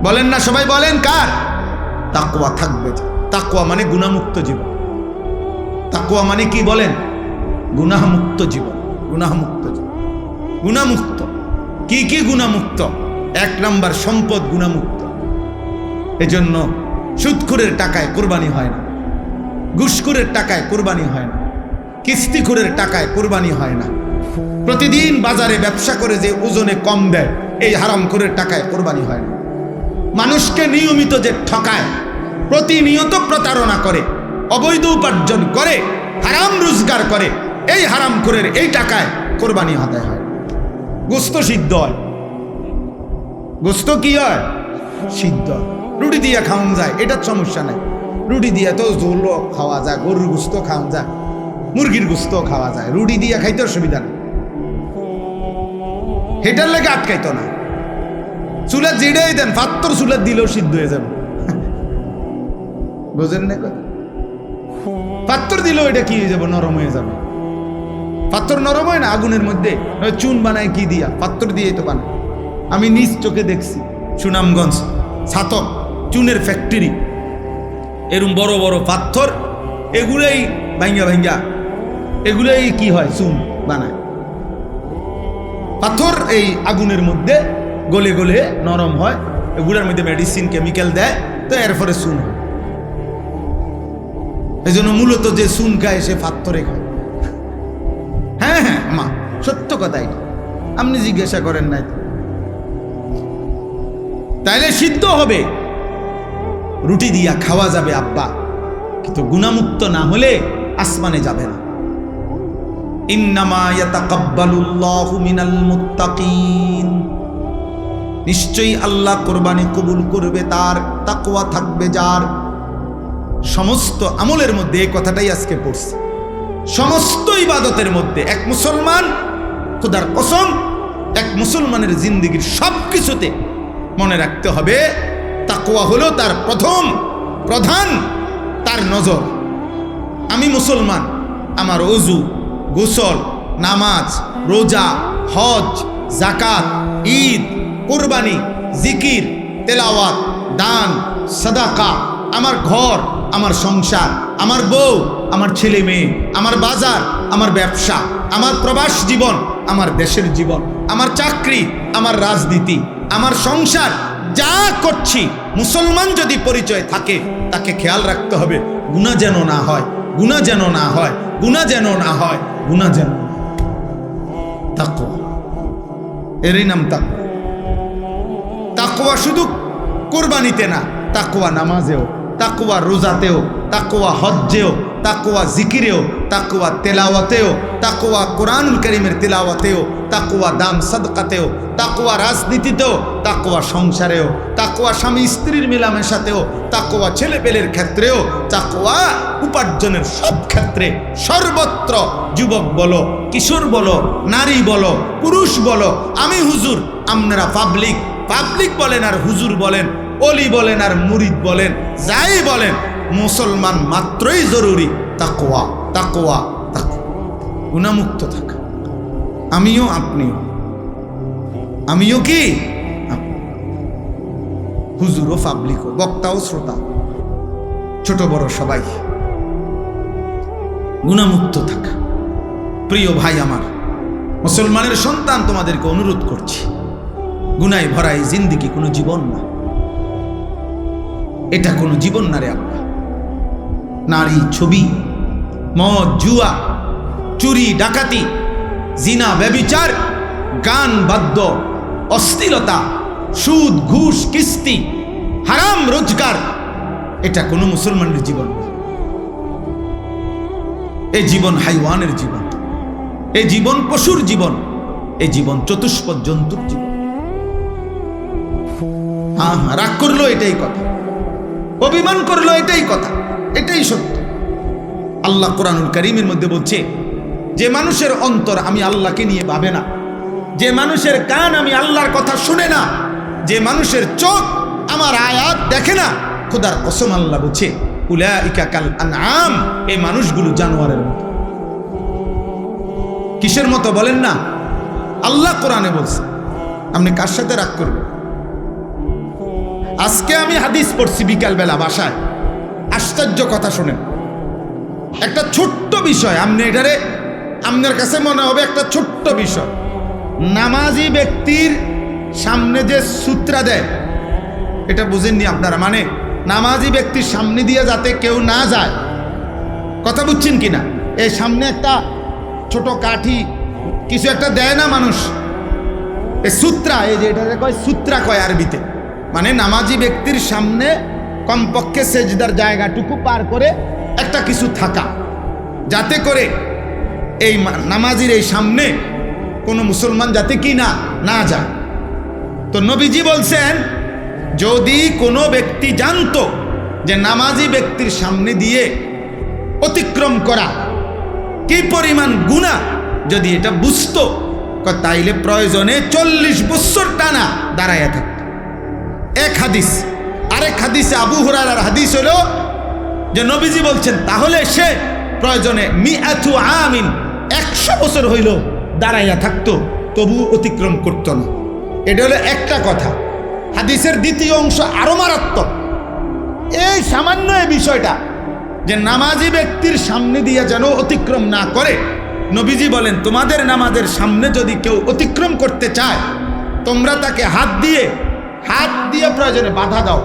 বলেন না সবাই, বলেন কার? তাকওয়া থাকবে যার। তাকওয়া মানে গুনাহমুক্ত জীবন। তাকওয়া মানে কি বলেন? গুনাহমুক্ত জীবন। গুনাহমুক্ত জীবন, গুনাহমুক্ত। কি কি গুনাহমুক্ত? এক নাম্বার, সম্পদ গুনাহমুক্ত। এজন্য সুদখোরের টাকায় কোরবানি হয় না, ঘুষখোরের টাকায় কোরবানি হয় না, কিস্তিখোরের টাকায় কোরবানি হয় না, প্রতিদিন বাজারে ব্যবসা করে যে ওজনে কম দেয় এই হারামখোরের টাকায় কোরবানি হয় না, মানুষকে নিয়মিত যে ঠকায়, প্রতিনিয়ত প্রতারণা করে, অবৈধ উপার্জন করে, হারাম রোজগার করে, এই হারামখোরের এই টাকায় কোরবানি আদায় হয়। গোস্ত সিদ্ধ হয়, গোস্ত কি হয়? সিদ্ধ। রুটি দিয়ে খাওয়ান যায়, এটার সমস্যা নাই। রুটি দিয়ে তো ঝোল খাওয়া যায়, গরুর গোস্ত খাওয়া যায়, মুরগির গোস্ত খাওয়া যায়, রুটি দিয়ে খাইতে অসুবিধা নেই, হেটার লেগে আটকাইতো না। চুলা জিড়েই দেন, পাত্তর চুলা দিলেও সিদ্ধ হয়ে যাবে। বুঝেন না কথা? পাত্তর দিলেও এটা কি হয়ে যাবে? নরম হয়ে যাবে। পাত্তর নরম হয় না আগুনের মধ্যে? চুন বানায় কি দিয়া? পাত্তর দিয়ে তো বানায়। আমি নিজ চোখে দেখছি, সুনামগঞ্জ ছাতক চুনের ফ্যাক্টরি, এরম বড় বড় পাথর, এগুলাই ভাঙ্গা ভাঙ্গা, এগুলাই কি হয়? চুন বানায়। পাথর এই আগুনের মধ্যে গলে গলে নরম হয়, এগুলোর মধ্যে মেডিসিন কেমিক্যাল দেয়, তো এরপরে চুন হয়। এই জন্য মূলত যে চুন খায় সে পাথরে খায়। হ্যাঁ হ্যাঁ মা, সত্য কথা এটা, আপনি জিজ্ঞাসা করেন নাই। তাইলে সিদ্ধ হবে, রুটি দিয়া খাওয়া যাবে আব্বা, কিন্তু গুনাহমুক্ত না হলে আসমানে যাবে না। ইন্নামা ইয়াতাকাব্বালুল্লাহু মিনাল মুত্তাকিন। নিশ্চয়ই আল্লাহ কোরবানি কবুল করবে তার, তাকওয়া থাকবে যার। সমস্ত আমলের মধ্যে এই কথাটাই আজকে পড়ছে। সমস্ত ইবাদতের মধ্যে এক মুসলমান, খোদার কসম, এক মুসলমানের জিন্দেগির সব কিছুতে মনে রাখতে হবে তাকওয়া হলো তার প্রথম প্রধান তার নজর। আমি মুসলমান, আমার ওযু, গোসল, নামাজ, রোজা, হজ, যাকাত, ঈদ, কুরবানি, জিকির, তেলাওয়াত, দান, সাদাকা, আমার ঘর, আমার সংসার, আমার বউ, আমার ছেলে মেয়ে, আমার বাজার, আমার ব্যবসা, আমার প্রবাস জীবন, আমার দেশের জীবন, আমার চাকরি, আমার রাজনীতি, আমার সংসার, যা করছি, মুসলমান যদি পরিচয় থাকে তাকে খেয়াল রাখতে হবে গুনাহ যেন না হয়, গুনাহ যেন না হয়, গুনাহ যেন না হয়, গুনাহ যেন। তাকওয়া, এরই নাম তাকওয়া। তাকওয়া শুধু কুরবানিতে না, তাকওয়া নামাজেও, তাকওয়া রোজাতেও, তাকওয়া হজ্জেও, তাকওয়া জিকিরেও, তাকওয়া তেলাওয়াতেও, তাকওয়া কোরআনুল কারীমের তেলাওয়াতেও, তাকওয়া দান সাদকাতেও, তাকওয়া রাজনীতিতেও, তাকওয়া সংসারেও, তাকওয়া স্বামী স্ত্রীর মেলামেশাতেও, তাকওয়া ছেলেপেলের ক্ষেত্রেও, তাকওয়া উপার্জনের সব ক্ষেত্রে, সর্বত্র। যুবক বলো, কিশোর বলো, নারী বলো, পুরুষ বলো, আমি হুজুর, আপনারা পাবলিক, পাবলিক বলেন আর হুজুর বলেন, অলি বলেন আর মুরিদ বলেন, যাই বলেন, মুসলমান মাত্রই জরুরি তাকওয়া, তাকওয়া, তাকওয়া, গুনাহমুক্ত থাকা। আমিও আপনিও, আমিও কি হুজুরও পাবলিকও, বক্তাও শ্রোতা, ছোট বড় সবাই গুনাহমুক্ত থাকা। প্রিয় ভাই আমার, মুসলমানের সন্তান, তোমাদেরকে অনুরোধ করছি, গুনায় ভরা এই জিন্দেগি কোনো জীবন না, এটা কোনো জীবন না রে আব্বা। নারী, ছবি, মদ, জুয়া, চুরি, ডাকাতি, জিনা, ব্যভিচার, গান, বাদ্য, অশ্লীলতা, সুদ, ঘুষ, কিস্তি, হারাম রোজগার, এটা কোনো মুসলমানের জীবন না। এই জীবন হাইওয়ানের জীবন, এই জীবন পশুর জীবন, এই জীবন চতুষ্পদ জন্তুর জীবন। হ্যাঁ হ্যাঁ, রাগ করলো এটাই কথা, অভিমান করলো এটাই কথা, এটাই সত্য। আল্লাহ কোরআনুল কারীমের মধ্যে বলছে, যে মানুষের অন্তর আমি আল্লাহকে নিয়ে ভাবে না, যে মানুষের কান আমি আল্লাহর কথা শুনে না, যে মানুষের চোখ আমার আয়াত দেখে না, খোদার কসম আল্লাহ বলছে উলাইকা কাল আনআম, এই মানুষগুলো জানোয়ারের মতো। কিসের মতো বলেন না? আল্লাহ কোরআনে বলছে। আপনি কার সাথে রাগ করবেন? আজকে আমি হাদিস পড়ছি বিকালবেলা বাসায়, আশ্চর্য কথা শুনেন। একটা ছোট্ট বিষয়, আপনি এটারে আপনার কাছে মনে হবে একটা ছোট্ট বিষয়। নামাজি ব্যক্তির সামনে যে সূত্রা দেয়, এটা বুঝেননি আপনারা? মানে নামাজি ব্যক্তির সামনে দিয়ে যাতে কেউ না যায়, কথা বুঝছেন কিনা? এই সামনে একটা ছোট কাঠি কিছু একটা দেয় না মানুষ, এই সূত্রা, এই যে এটা কয় সূত্রা কয় আরবিতে, মানে নামাজি ব্যক্তির সামনে কমপক্ষে সেজদার জায়গাটুকু পার করে একটা কিছু থাকা, যাতে করে এই নামাজির এই সামনে কোনো মুসলমান যাতে কি না যায়। তো নবীজি বলছেন, যদি কোনো ব্যক্তি জানতো যে নামাজি ব্যক্তির সামনে দিয়ে অতিক্রম করা কি পরিমাণ গুনাহ, যদি এটা বুঝতো, তাইলে প্রয়োজনে 40 বছর টানা দাঁড়াইয়া থাকতো। এক হাদিস। আরেক হাদিসে আবু হুরায়রার হাদিস হলো যে নবীজি বলছেন, তাহলে সে প্রয়োজনে মিআতু আমিন, 100 বছর হইল দাঁড়াইয়া থাকতো, তবু অতিক্রম করত না। এটা হলো একটা কথা। হাদিসের দ্বিতীয় অংশ আরো মারাত্মক। এই সামান্য এই বিষয়টা যে নামাজি ব্যক্তির সামনে দিয়ে যেন অতিক্রম না করে, নবীজি বলেন, তোমাদের নামাজের সামনে যদি কেউ অতিক্রম করতে চায়, তোমরা তাকে হাত দিয়ে প্রয়োজনে বাধা দাও।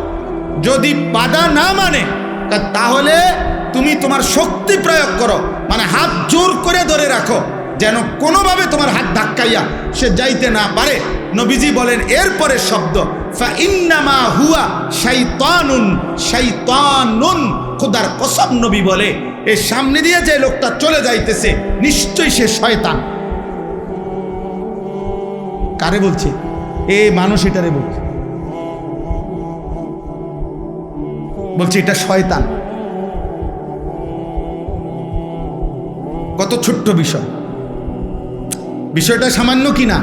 যদি বাধা না মানে, তাহলে তুমি তোমার শক্তি প্রয়োগ করো, মানে হাত জোর করে ধরে রাখো, যেন কোনোভাবে তোমার হাত ধাক্কাইয়া সে যাইতে না পারে। নবীজি বলেন এরপরে শব্দ, ফা ইন্নামা হুয়া শাইতানুন, শাইতানুন, খোদার কসম নবী বলে, এর সামনে দিয়ে যে লোকটা চলে যাইতেছে নিশ্চয়ই সে শয়তান। কারে বলছে? এ মানুষ এটারে বলছে এটা শয়তান। কত ছোট্ট বিষয়, বিষয়টা সামান্য কিনা,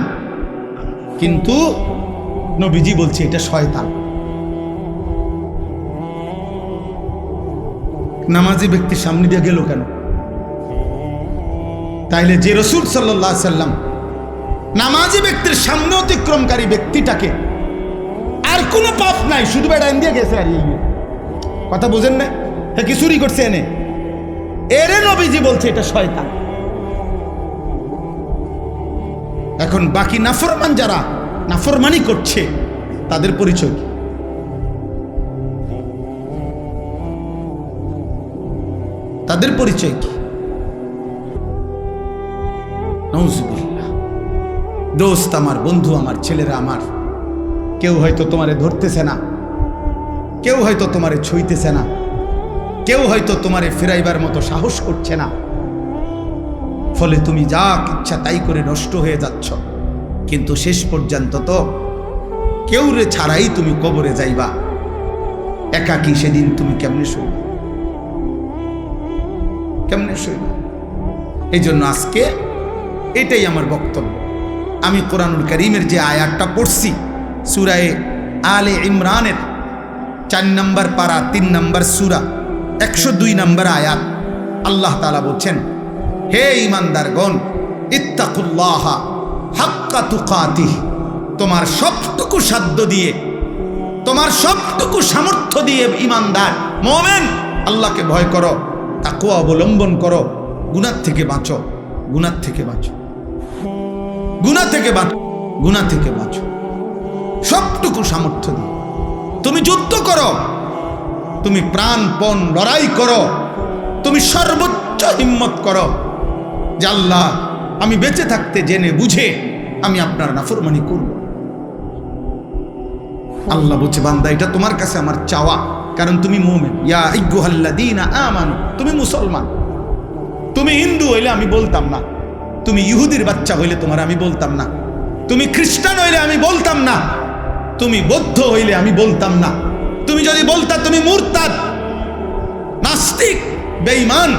কিন্তু নবীজি বলছে এটা শয়তান। নামাজি ব্যক্তির সামনে দিয়ে গেল কেন? তাইলে যে রাসূল সাল্লাল্লাহু আলাইহি সাল্লাম নামাজি ব্যক্তির সামনে অতিক্রমকারী ব্যক্তিটাকে আর কোনো পাপ নাই, শুধু বেড়াইন দিয়ে গেছে, আর কথা বুঝেন না? হ্যাঁ, কি চুরি করছে এনে, এরে নবীজি বলছে এটা শয়তান। এখন বাকি নাফরমান যারা নাফরমানি করছে, তাদের পরিচয় কি? তাদের পরিচয় কি? নাউজুবিল্লাহ। দোস্ত আমার, বন্ধু আমার, ছেলেরা আমার, কেউ হয়তো তোমারে ধরতেছে না, কেউ হয়তো তোমারে ছুঁইতেছে না, কেউ হয়তো তোমারে ফেরাইবার মতো সাহস করছে না, ফলে তুমি যা ইচ্ছা তাই করে নষ্ট হয়ে যাচ্ছ। কিন্তু শেষ পর্যন্ত তো কেউ রে ছাড়াই তুমি কবরে যাইবা। একাকী সেদিন তুমি কেমনে শুইবা? কেমনে শুইবা? এই জন্য আজকে এটাই আমার বক্তব্য। আমি কোরআনুল কারীমের যে আয়াতটা পড়ছি, সূরা আলে ইমরানের 4 নম্বর পারা 3 নম্বর সূরা, 102 নম্বর আয়াত আল্লাহ তাআলা বলছেন, হে ঈমানদারগণ, ইত্তাকুল্লাহা হাক্কা তুকাতিহ, তোমার সবটুকু সাধ্য দিয়ে, তোমার সবটুকু সামর্থ্য দিয়ে ঈমানদার মুমিন আল্লাহকে ভয় করো, তাকওয়া অবলম্বন করো, গুনাহ থেকে বাঁচো, গুনাহ থেকে বাঁচো, গুনাহ থেকে বাঁচো, গুনাহ থেকে বাঁচো। সবটুকু সামর্থ্য দিয়ে তুমি যুদ্ধ করো, তুমি প্রাণপণ লড়াই করো, তুমি সর্বোচ্চ হিম্মত করো যে আল্লাহ আমি বেঁচে থাকতে জেনে বুঝে আমি আপনার নাফরমানি করব। আল্লাহ বলছে, বান্দা এটা তোমার কাছে আমার চাওয়া, কারণ তুমি মুমিন। ইয়া আইয়ুহাল্লাযীনা আমানু, তুমি মুসলমান। তুমি হিন্দু হইলে আমি বলতাম না, তুমি ইহুদির বাচ্চা হইলে তোমার আমি বলতাম না, তুমি খ্রিস্টান হইলে আমি বলতাম না, তুমি বৌদ্ধ হইলে আমি বলতাম না, তুমি যদি বলতা তুমি মুরতাদ, নাস্তিক, বেঈমান,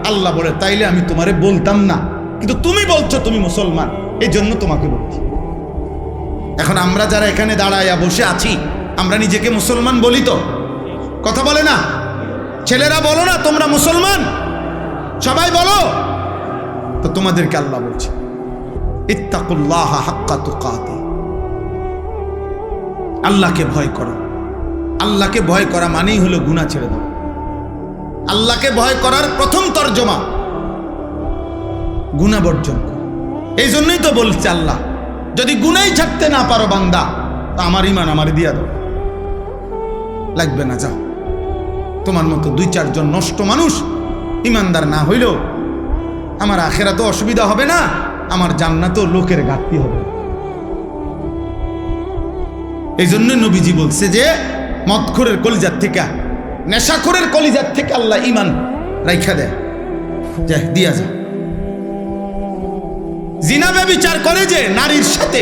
আল্লাহ বলে তাইলে আমি তোমারে বলতাম না, কিন্তু তুমি বলছো তুমি মুসলমান, এই জন্য তোমাকে বলছি। এখন আমরা যারা এখানে দাঁড়াইয়া বসে আছি, আমরা নিজেকে মুসলমান বলি তো? কথা বলে না? ছেলেরা বলো না তোমরা মুসলমান? সবাই বলো তো। তোমাদেরকে আল্লাহ বলছে ইত্তাকুল্লাহা হাক্কা তুকাতি, আল্লাহকে ভয় করো। আল্লাহকে ভয় করা মানেই হলো গুনাহ ছেড়ে দাও। আল্লাহকে ভয় করার প্রথম তর্জমা গুনাহ বর্জন করো। এই জন্যই তো বলছে আল্লাহ, যদি গুনাহই ছাড়তে না পারো বান্দা, তা আমার ঈমান আমারে দিয়া দাও, লাগবে না, যাও। তোমার মতো 2-4 জন নষ্ট মানুষ ঈমানদার না হইলেও আমার আখিরাতেও অসুবিধা হবে না, আমার জান্নাতেও লোকের ঘাটতি হবে। এই জন্য নবীজি বলছে যে মদখোরের কলিজার থেকে, নেশাখোরের কলিজার থেকে আল্লাহ ঈমান রাইখা দেয়, যা দিয়া যা। জিনা ব্যভিচার করে যে নারীর সাথে,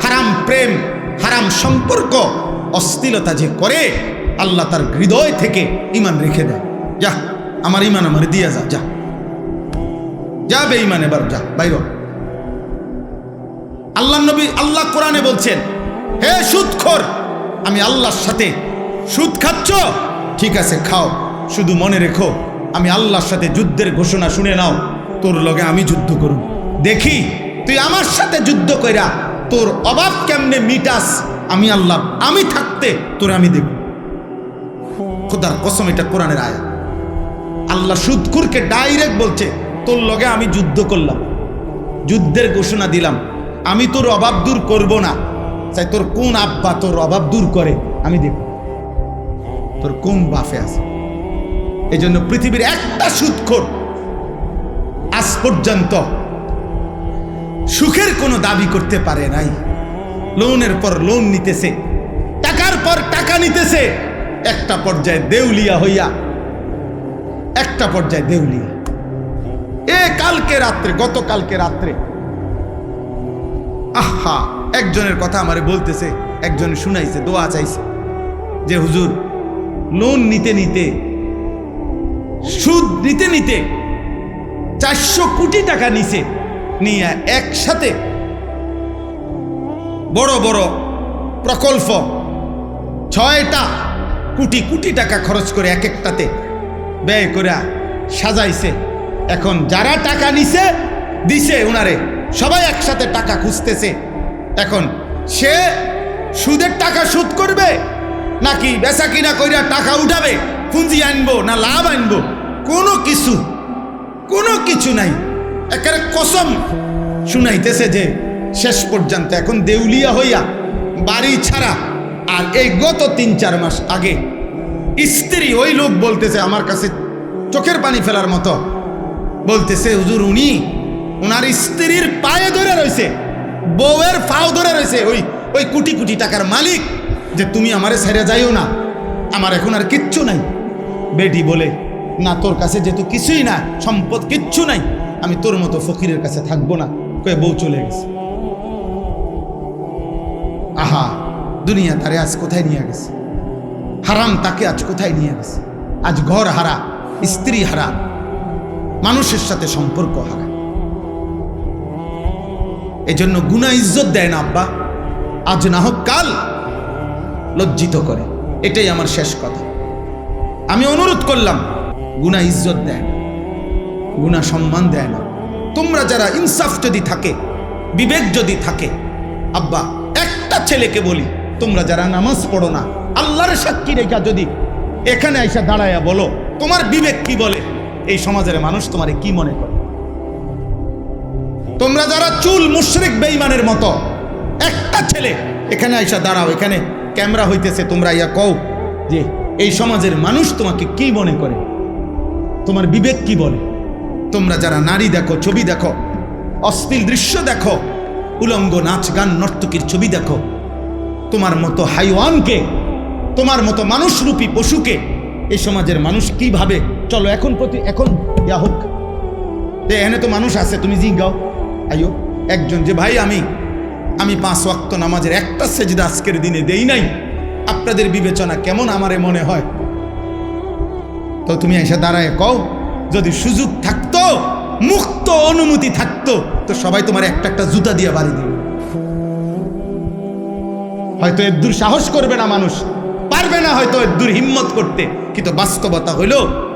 হারাম প্রেম, হারাম সম্পর্ক, অশ্লীলতা যে করে, আল্লাহ তার হৃদয় থেকে ঈমান রেখে দেয়, যা আমার ঈমান আমার দিয়া যা, যা যা বেঈমান, এবার যা বাইর। আল্লাহ নবী, আল্লাহ কোরআনে বলছেন, হে সুদখোর, আমি আল্লাহর সাথে সুদ খাচ্ছ, ঠিক আছে খাও, শুধু মনে রেখো আমি আল্লাহর সাথে যুদ্ধের ঘোষণা শুনে নাও, তোর লগে আমি যুদ্ধ করব, দেখি তুই আমার সাথে যুদ্ধ কইরা তোর অভাব কেমনে মিটাস, আমি আল্লাহ, আমি থাকতে তোর আমি দেব। খোদার কসম, এটা কোরআনের আয়াত। আল্লাহ সুদখোরকে ডাইরেক্ট বলছে, তোর লগে আমি যুদ্ধ করলাম, যুদ্ধের ঘোষণা দিলাম, আমি তোর অভাব দূর করব না, চাই তোর কোন আব্বা তোর অভাব দূর করে আমি দেব, তোর কোন বাফে আছে। এই জন্য পৃথিবীর একটা সুদখোর আজ পর্যন্ত সুখের কোনো দাবি করতে পারে নাই। লোনের পর লোন নিতেছে, টাকার পর টাকা নিতেছে, একটা পর্যায়ে দেউলিয়া হইয়া, একটা পর্যায়ে দেউলিয়া। কালকে রাত্রে, গতকালকে রাত্রে, আহা, একজনের কথা আমারে বলতেছে, একজন শুনাইছে, দোয়া চাইছে যে হুজুর, লোন নিতে নিতে, সুদ নিতে নিতে 400 কোটি টাকা নিছে, নিয়ে একসাথে বড় বড় প্রকল্প 6টা কোটি কোটি টাকা খরচ করে এক একটাতে ব্যয় করে সাজাইছে। এখন যারা টাকা নিছে দিছে উনারে, সবাই একসাথে টাকা খুঁজতেছে। এখন সে সুদের টাকা সুদ করবে নাকি বেচা কিনা কইরা টাকা উঠাবে, পুঁজি আনবো না লাভ আনবো, কোনো কিছু নাই। একেবারে কসম শুনাইতেছে যে শেষ পর্যন্ত এখন দেউলিয়া হইয়া বাড়ি ছাড়া। আর এই গত 3-4 মাস আগে স্ত্রী, ওই লোক বলতেছে আমার কাছে চোখের পানি ফেলার মতো, বলতেছে হুজুর, উনার স্ত্রীর পায়ে ধরে রয়েছে, বউয়ের পাও ধরে রয়েছে ওই কোটি কোটি টাকার মালিক, যে তুমি আমারে ছেড়ে যাইও না, আমার এখন আর কিচ্ছু নাই। বেটি বলে, না তোর কাছে যেহেতু কিছুই না, সম্পদ কিচ্ছু নাই, আমি তোর মতো ফকিরের কাছে থাকবো না, কয়ে বউ চলে গেছে। আহা, দুনিয়া তারে আজ কোথায় নিয়ে গেছে, হারাম তাকে আজ কোথায় নিয়ে গেছে। আজ ঘর হারা, স্ত্রী হারা, মানুষের সাথে সম্পর্ক হারা। এই জন্য গুনাহ ইজ্জত দেয় না আব্বা, আজ না হোক কাল লজ্জিত করে। এটাই আমার শেষ কথা। আমি অনুরোধ করলাম গুনাহ ইজ্জত দেয় না, গুনাহ সম্মান দেয় না। তোমরা যারা ইনসাফ যদি থাকে, বিবেক যদি থাকে, আব্বা একটা ছেলেকে বলি, তোমরা যারা নামাজ পড়ো না, আল্লাহর সাক্ষী রেখা যদি এখানে আইসা দাঁড়ায়া বলো তোমার বিবেক কি বলে, এই সমাজের মানুষ তোমারে কি মনে করে? তোমরা যারা চুল মুশরিক বেঈমানের মতো, একটা ছেলে এখানে আইসা দাঁড়াও, এখানে ক্যামেরা হইতেছে, তোমরা ইয়া কও যে এই সমাজের মানুষ তোমাকে কি মনে করে, তোমার বিবেক কি বলে? তোমরা যারা নারী দেখো, ছবি দেখো, অশ্লীল দৃশ্য দেখো, উলঙ্গ নাচ গান নর্তকীর ছবি দেখো, তোমার মতো হাইওয়ানকে, তোমার মতো মানুষরূপী পশুকে এই সমাজের মানুষ কি ভাবে? চলো এখন এখন ইয়া হোক, এখানে তো মানুষ আছে, তুমি জিজ্ঞাও আইও একজন যে ভাই আমি 5 ওয়াক্ত নামাজের একটা সেজদা আজকের দিনে দেই নাই, আপনাদের বিবেচনা কেমন আমারে মনে হয়? তো তুমি এসে দাঁড়ায় কও, যদি সুযোগ থাকতো, মুক্ত অনুমতি থাকতো, তো সবাই তোমার একটা একটা জুতা দিয়ে বাড়ি দিবে। হয়তো এর দূর সাহস করবে না, মানুষ পারবে না হয়তো এর দূর হিম্মত করতে, কিন্তু বাস্তবতা হইল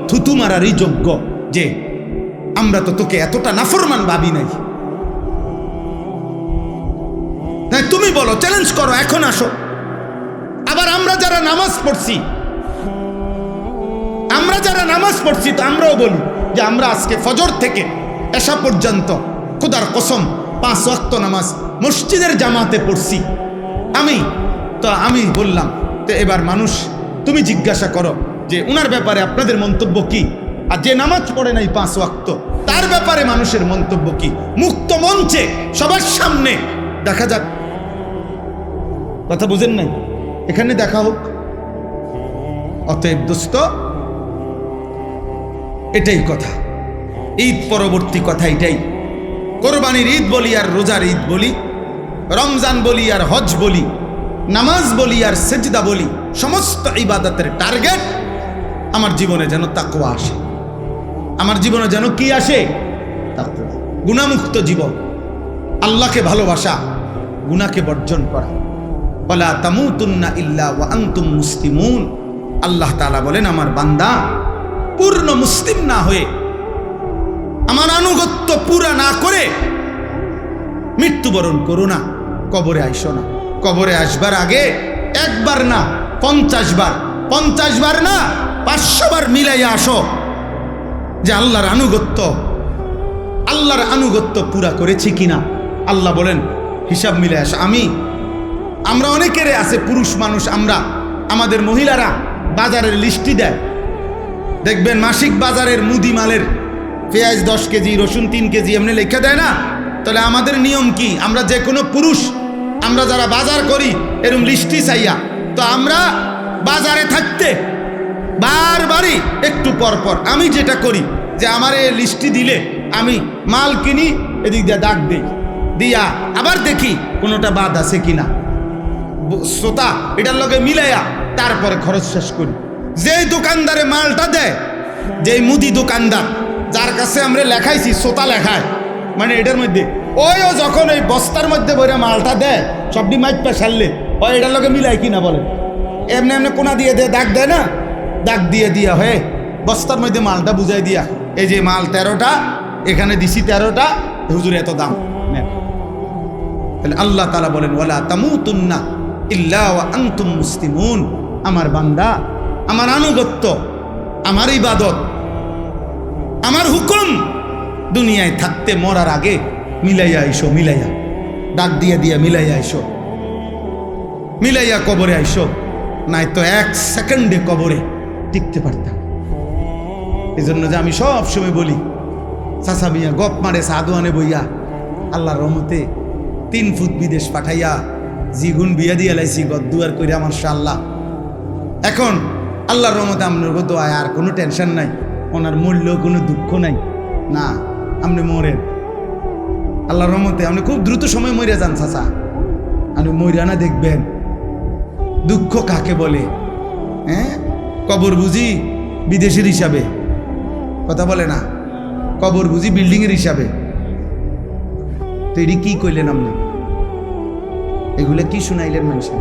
থুতু মারারই যোগ্য যে আমরা তো তোকে এতটা নাফরমান ভাবি নাই। তাই তুমি বলো, চ্যালেঞ্জ করো, এখন আসো। আবার আমরা যারা নামাজ পড়ছি, তো আমরাও বলি যে আমরা আজকে ফজর থেকে এশা পর্যন্ত খোদার কসম 5 ওয়াক্ত নামাজ মসজিদের জামাতে পড়ছি। আমি বললাম, তো এবার মানুষ তুমি জিজ্ঞাসা করো যে উনার ব্যাপারে আপনাদের মন্তব্য কি, আর যে নামাজ পড়ে নাই 5 ওয়াক্ত তার ব্যাপারে মানুষের মন্তব্য কি? মুক্ত মঞ্চে সবার সামনে দেখা যাক। কথা বুঝেন নাই? এখানে দেখা হোক। অতএব দোস্ত, এটাই কথা, ঈদ পরবর্তী কথা এটাই। কোরবানির ঈদ বলি আর রোজার ঈদ বলি, রমজান বলি আর হজ বলি, নামাজ বলি আর সেজদা বলি, সমস্ত ইবাদতের টার্গেট আমার জীবনে যেন তাকওয়া আসে। আমার জীবনে যেন কি আসে? তাকওয়া। গুনাহমুক্ত জীবন, আল্লাহকে ভালোবাসা, গুনাহকে বর্জন করা। ওয়ালা তামুতুন্না ইল্লা ওয়া আনতুম মুসলিমুন। আল্লাহ তাআলা বলেন, আমার বান্দা পূর্ণ মুসলিম না হয়ে, আমার আনুগত্য পুরা না করে মৃত্যুবরণ করো না, কবরে আইসো না। কবরে আসবার আগে একবার না 50 বার, 50 বার না 500 বার মিলাইয়া আসো যে আল্লাহর আনুগত্য পুরা করেছি কিনা। আল্লাহ বলেন হিসাব মিলে আসো। আমরা অনেকেরে আছে পুরুষ মানুষ, আমাদের মহিলারা বাজারের লিস্টি দেয়, দেখবেন মাসিক বাজারের মুদি মালের পেঁয়াজ 10 কেজি, রসুন 3 কেজি এমনি লেখা দেয় না? তাহলে আমাদের নিয়ম কি? আমরা যে কোনো পুরুষ, আমরা যারা বাজার করি এরকম লিস্টি চাইয়া, তো আমরা বাজারে থাকতে বারবারই একটু পরপর আমি যেটা করি যে আমার এই লিস্টি দিলে আমি মাল কিনি, এদিক দিয়ে দাগ দিই, দিয়া আবার দেখি কোনোটা বাদ আছে কিনা, শ্রোতা এটার লগে মিলাইয়া তারপরে খরচ শেষ করি। যেই দোকানদারে মালটা দেয়, যেই মুদি দোকানদার যার কাছে আমরা লেখাইছি, শ্রোতা লেখায়, মানে এটার মধ্যে ও যখন ওই বস্তার মধ্যে বইরা মালটা দেয়, সবটি মাইপা সারলে ওই এটার লগে মিলাই কিনা বলেন, এমনি কোনা দিয়ে দাগ দেয় না, দাগ দিয়া হয়ে বস্তার মধ্যে মালটা বুঝাই দিয়া, এই যে মাল 13টা, এখানে দিছি 13টা, হুজুর এত দাম নেন। তাহলে আল্লাহ তাআলা বলেন, ওয়ালা তামুতুন্না ইল্লা ওয়া আনতুম মুসলিমুন। আমার বান্দা, আমার আনুগত্য, আমার ইবাদত, আমার হুকুম দুনিয়ায় থাকতে মরার আগে মিলাইয়া আইসো, মিলাইয়া ডাক দিয়া মিলাইয়া আইসো, মিলাইয়া কবরে আইসো, নাই তো 1 সেকেন্ডে কবরে টিকতে পারতাম। এই জন্য যে আমি সব সময় বলি, চাচা মিয়া গপ মারে সাদওয়ানে বইয়া, আল্লাহর রহমতে 3 ফুট বিদেশ পাঠাইয়া জিগুন বিয়া দিয়া লাইছি, গদ্দুয়ার কইরা মাশাআল্লাহ। এখন আল্লাহর রহমতে আপনার দোয়ায় আর কোনো টেনশন নাই, ওনার মরলেও কোনো দুঃখ নাই। না, আপনি মরেন, আল্লাহর রহমতে আপনি খুব দ্রুত সময় মরে যান চাচা। আপনি মরিয়া না দেখবেন দুঃখ কাকে বলে। হ্যাঁ, কবর বুঝি বিদেশের হিসাবে? কথা বলে না, কবর বুঝি বিল্ডিংয়ের হিসাবে? তো এটি কি কইলেন আপনি? এগুলো কি শুনাইলেন মানুষের?